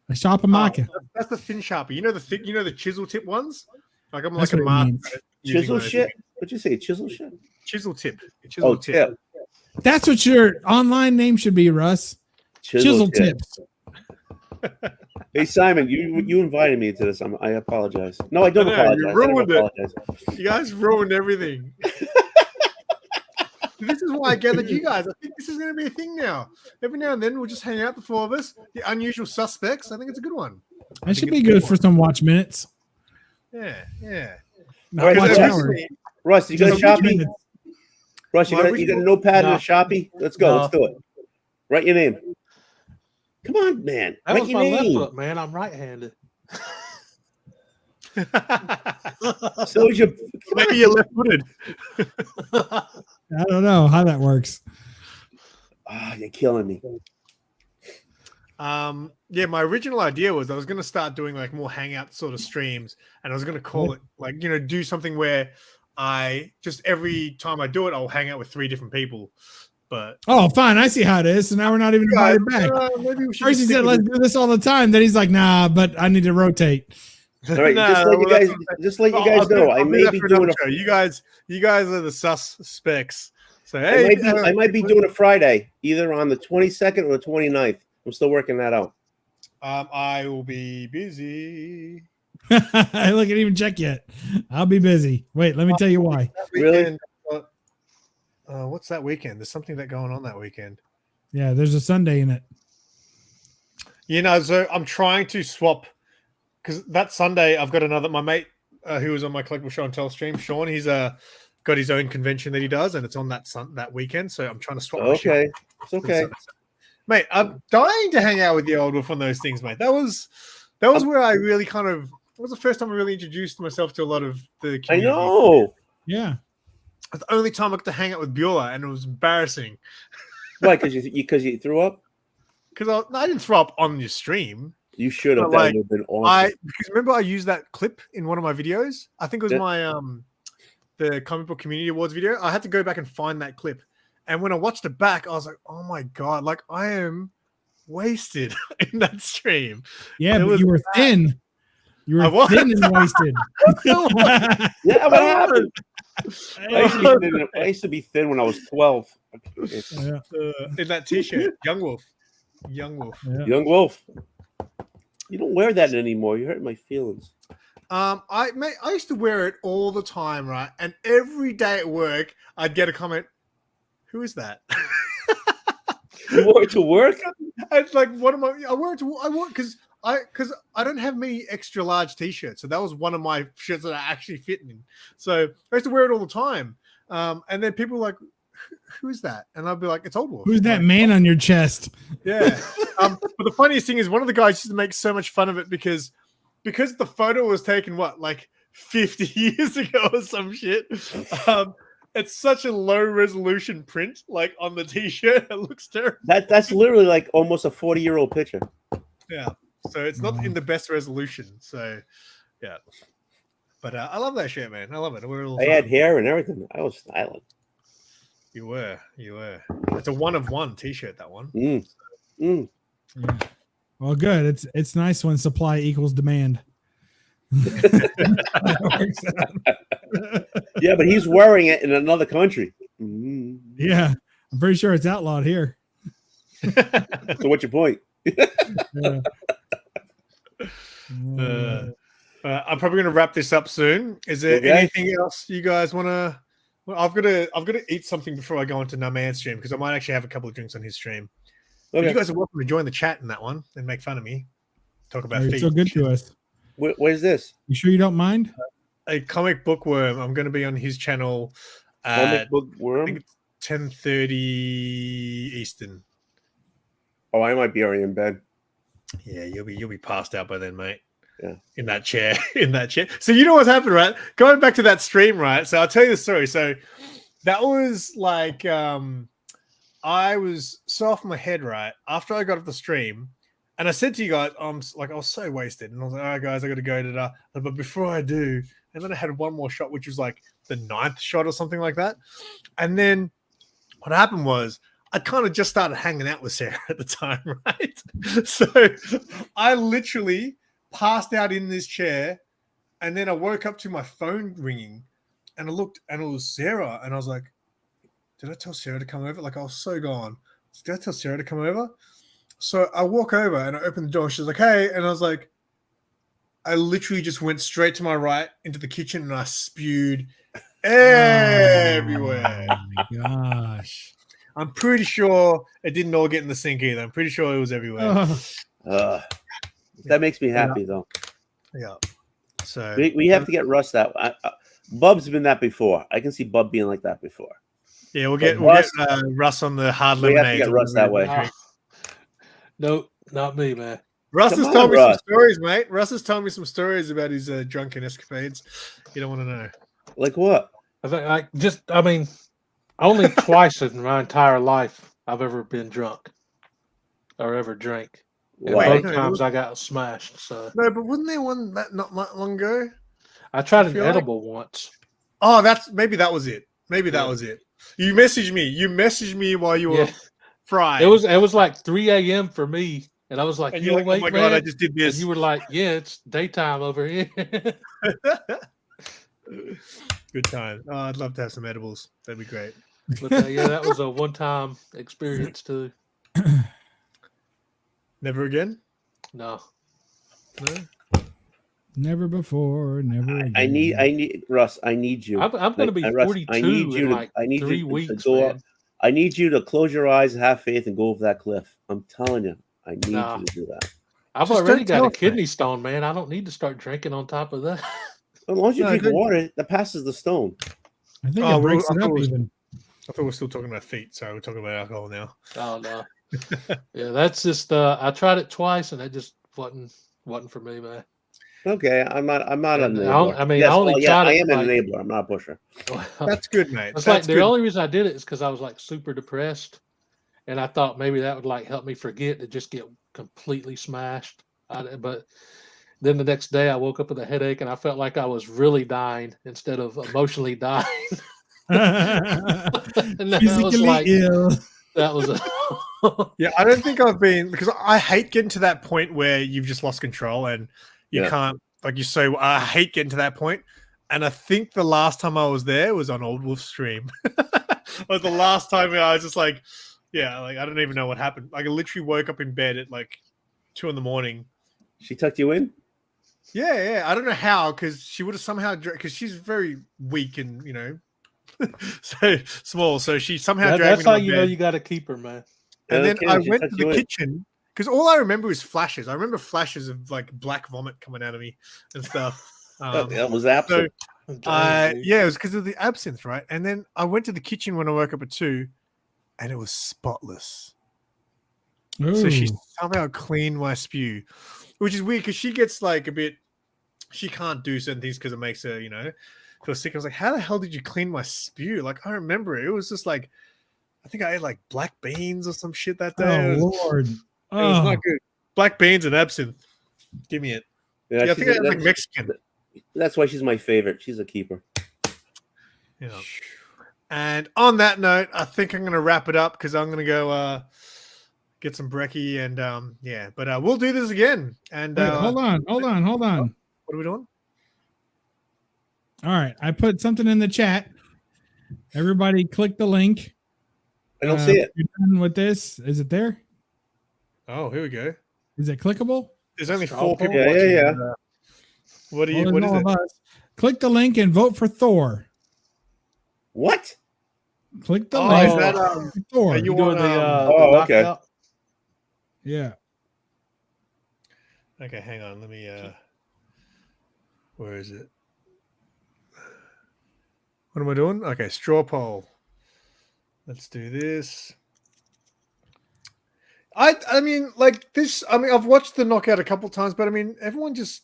A Sharpie marker. That's the thin Sharpie. You know the thick. You know the chisel tip ones. Like I'm That's like a what it means. master. at using Chisel those. shit? What'd you say? Chisel shit? Chisel tip. Chisel Oh, tip. tip. That's what your online name should be, Russ. Chisel tip. tips. Hey, Simon, you invited me to this. I apologize. No, I don't I know, apologize. you I don't ruined it. apologize. You guys ruined everything. This is why I gathered you guys. I think this is going to be a thing now. Every now and then we'll just hang out, the four of us. The unusual suspects. I think it's a good one. That should be good for some watch minutes. Yeah. Not Right, watch so- hours. Russ, you got a Just watch Sharpie? minutes. Russ, you Well, got a notepad and a No. Sharpie? Let's go. No. Let's do it. Write your name. Come on, man. That Write was your my left name. foot, man. I'm right-handed. So is your. Maybe you're left-footed. I don't know how that works. Ah, you're killing me. Yeah, my original idea was I was going to start doing like more hangout sort of streams, and I was going to call it like, do something where I just every time I do it, I'll hang out with 3 different people. But Oh, fine. I see how it is. So now we're not even invited back. Maybe we should First he just said, stick let's with do this all the time. Then he's like, nah, but I need to rotate. All right, No, just let well, you guys, that's what I'm just let you I'll guys do- know. I'll I do may that be for doing another a. show. You guys are the suspects. So hey, I might be doing a Friday, either on the 22nd or the 29th. I'm still working that out. I will be busy. I didn't even check yet. I'll be busy. Wait, let me tell you why. That Really? weekend, what's that weekend? There's something that going on that weekend. Yeah, there's a Sunday in it. So I'm trying to swap because that Sunday I've got my mate who was on my collectible show and tell stream, Sean. He's got his own convention that he does, and it's on that weekend. So I'm trying to swap. my shift. Okay, it's okay. Mate, I'm dying to hang out with the old Wolf on those things, mate. That was where I really it was the first time I really introduced myself to a lot of the community. I know. Yeah. It's the only time I got to hang out with Beulah, and it was embarrassing. Why? Because you threw up? Because I didn't throw up on your stream. You should have. But, That like, would have been awesome. Because remember I used that clip in one of my videos? I think it was Yeah. my the comic book community awards video. I had to go back and find that clip. And when I watched it back, I was like, oh my God, like I am wasted in that stream. Yeah, It but was you were thin. You I were was. thin and wasted. Yeah, what happened? I used to be thin when I was 12. Yeah, In that t-shirt, Young Wolf. yeah. Young Wolf. You don't wear that anymore. You hurt my feelings. I used to wear it all the time, right? And every day at work, I'd get a comment, who is that? You wore it to work? It's like, what am I wore because I don't have many extra large t-shirts. So that was one of my shirts that I actually fit in. So I used to wear it all the time. And then people were like, who is that? And I'd be like, it's Old Wolf. Who's that Like, man on your chest? Yeah. But the funniest thing is one of the guys used to make so much fun of it because the photo was taken, like 50 years ago or some shit. It's such a low resolution print, like on the t-shirt. It looks terrible. That's literally like almost a 40-year-old picture. Yeah. So it's not in the best resolution. So yeah. But I love that shirt, man. I love it. I had hair and everything. I was styling. You were. It's a 1-of-1 t-shirt, that one. Yeah. Well, good. It's nice when supply equals demand. Yeah, but he's wearing it in another country. Mm. Yeah, I'm pretty sure it's outlawed here. So what's your point? Yeah. I'm probably going to wrap this up soon. Is there Okay. anything else you guys want to? Well, I've got to eat something before I go into Naman's stream because I might actually have a couple of drinks on his stream. But Okay. you guys are welcome to join the chat in that one and make fun of me. Talk about You're feet. so good to us. Where's this? You sure you don't mind? A comic bookworm. I'm going to be on his channel Comic at book worm? 10:30 Eastern. Oh, I might be already in bed. Yeah, you'll be passed out by then, mate. Yeah. In that chair. So you know what's happened, right? Going back to that stream, right? So I'll tell you the story. So that was like I was so off my head, right? After I got off the stream, And I said to you guys, like I was so wasted, and I was like, all right, guys, I got to go to that. But before I do, and then I had one more shot, which was like the 9th shot or something like that. And then what happened was I kind of just started hanging out with Sarah at the time, right? So I literally passed out in this chair, and then I woke up to my phone ringing, and I looked, and it was Sarah, and I was like, did I tell Sarah to come over? Like, I was so gone. Did I tell Sarah to come over? So I walk over and I open the door. She's like, hey. And I was like, I literally just went straight to my right into the kitchen and I spewed everywhere. Oh my gosh. I'm pretty sure it didn't all get in the sink either. I'm pretty sure it was everywhere. That makes me happy, though. Yeah. So We have to get Russ that. Bub's been that before. I can see Bub being like that before. yeah, we'll But get Russ on the hard We have to lemonade. get Russ that way. Nope, not me, man. Russ Come has on, told me Russ. some stories, mate. Russ has told me some stories about his drunken escapades. You don't want to know. Like what? I mean, only twice in my entire life I've ever been drunk or ever drank. And Why? both times I got smashed. So No, but wasn't there one that not long ago? I tried an feel like- edible once. Oh, maybe that was it. Maybe that Yeah. was it. You messaged me. You messaged me while you were Yeah. fried. It was like 3 a.m. for me, and I was like, and "You you're like, awake, oh my man?" god, I just did And this. you were like, "Yeah, it's daytime over here." Good time. Oh, I'd love to have some edibles. That'd be great. But yeah, that was a one-time experience too. Never again? No, No? Never before, never again. I need Russ. I need you. I'm going to be Russ, 42 I need you in to. like I need 3 you weeks, to go man. up. I need you to close your eyes, have faith, and go over that cliff. I'm telling you, I need Nah. you to do that. I've Just already don't got tell a us, kidney stone, man. I don't need to start drinking on top of that. As long as you No, drink good. water, that passes the stone. I think Oh, it breaks I it thought up it was- even. I thought we were still talking about feet, so we're talking about alcohol now. Oh no. Yeah, that's just I tried it twice and it just wasn't for me, man. Okay, I'm not an And enabler. I mean, Yes, I only well, yeah, tried I it am an like- enabler. I'm not a pusher. That's good, mate. It's like That's the good. only reason I did it is because I was like super depressed, and I thought maybe that would like help me forget to just get completely smashed. But then the next day I woke up with a headache and I felt like I was really dying instead of emotionally dying. And that was Physically like ill. that was a Yeah, I don't think I've been, because I hate getting to that point where you've just lost control and you Yeah. can't, like you say, I hate getting to that point. And I think the last time I was there was on Old Wolf's stream. Was the last time I was just like, yeah, like I don't even know what happened. Like I literally woke up in bed at like 2 a.m. She tucked you in. Yeah. I don't know how, because she would have somehow, because she's very weak and, you know, so small. So she somehow dragged that's me to how my you know bed. you got to keep her, man. And then Okay, I she went tucked to you the in. kitchen because all I remember is flashes. I remember flashes of like black vomit coming out of me and stuff. That was absent. Yeah, it was because of the absinthe, right? And then I went to the kitchen when I woke up at 2, and it was spotless. So she Ooh. somehow cleaned my spew, which is weird because she gets like a bit. She can't do certain things because it makes her, you know, feel sick. I was like, "How the hell did you clean my spew?" Like I remember it. It was just like, I think I ate like black beans or some shit that day. Oh It was- Lord. It was Oh, not good. Black beans and absinthe. Give me it. Yeah, I she's think I a- had like that's- Mexican. That's why she's my favorite. She's a keeper. Yeah. And on that note, I think I'm going to wrap it up because I'm going to go get some brekkie and yeah. But we'll do this again. And wait, hold on. what are we doing? All right, I put something in the chat. Everybody, click the link. I don't see it. You're done with this? Is it there? Oh, here we go. Is it clickable? There's only Straw 4 poll? people. Yeah, watching. yeah. And, what do you? Well, What there's is all it? of us. Click the link and vote for Thor. What? Click the Oh, link. is that for Thor. are You you doing on, the oh, okay. knockout? Yeah. Okay, hang on. Let me. Where is it? What am I doing? Okay, straw poll. Let's do this. I mean, like this. I mean, I've watched the knockout a couple times, but I mean, everyone just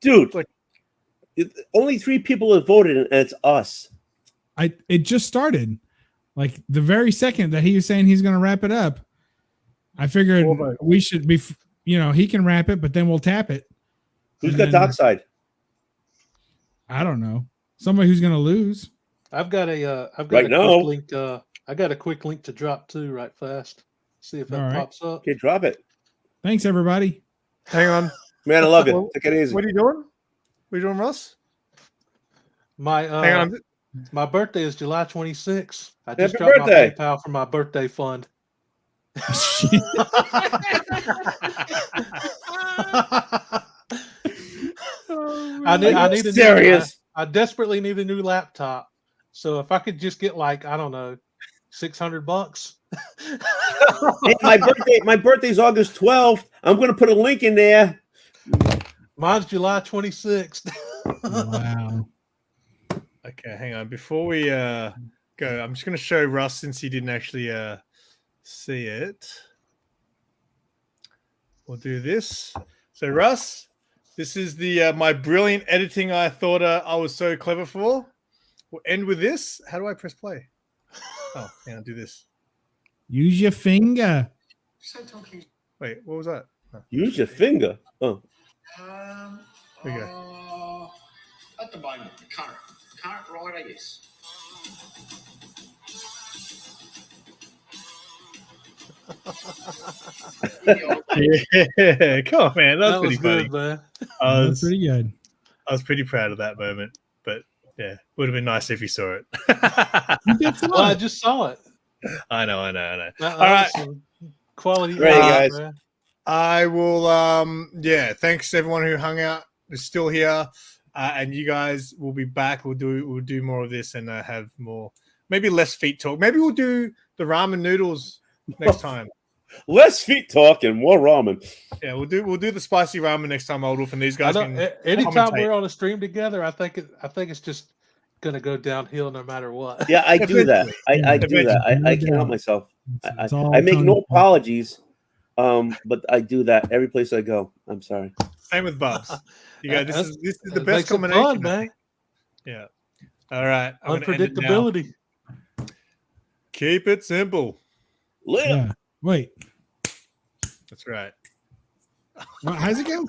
Dude, Like- only 3 people have voted, and it's us. It just started. Like the very second that he was saying he's going to wrap it up, I figured Four votes. we should be he can wrap it, but then we'll tap it. Who's And got then- dockside? I don't know. Somebody who's going to lose. I've got a Right now. quick link. I got a quick link to drop too, right fast. See if that All right. pops up. Okay, drop it. Thanks, everybody. Hang on. Man, I love it. Well, Take it easy. What are you doing? What are you doing, Ross? My Hang on. my birthday is July 26th. I Happy just dropped birthday. my PayPal for my birthday fund. I need Are a you new serious? I desperately need a new laptop. So if I could just get like, I don't know, $600. Hey, my birthday's August 12th. I'm going to put a link in there. Mine's July 26th. Wow. Okay, hang on. Before we go, I'm just going to show Russ since he didn't actually see it. We'll do this. So, Russ, this is the my brilliant editing I thought I was so clever for. We'll end with this. How do I press play? Oh, hang on, do this. Use your finger. Wait, what was that? Oh, Use your finger. Oh. there we go. At the moment, the current rider, yes. Yeah, come on, man. That was pretty funny. good, man. I That's was, pretty good. I was pretty proud of that moment, but yeah, would have been nice if you saw it. You did some Well, I of it. Oh, just saw it. I know. All right. Quality. Ready, edit, guys. man. I will yeah, thanks to everyone who hung out, is still here. And you guys will be back. We'll do more of this and have more, maybe less feet talk. Maybe we'll do the ramen noodles next time. Less feet talk and more ramen. Yeah, we'll do the spicy ramen next time, Old Wolf, and these I guys know, can anytime commentate. we're on a stream together, I think it's just gonna go downhill no matter what. Yeah, I do that. I do that. I Eventually. can't help myself. It's all I make no tongue. apologies, but I do that every place I go. I'm sorry. Same with Bubs. You guys, this is the It best makes it combination, fun, I man. think. Yeah. All right. I'm gonna end it now. Unpredictability. Keep it simple. Later. Yeah. Wait. That's right. How's it go?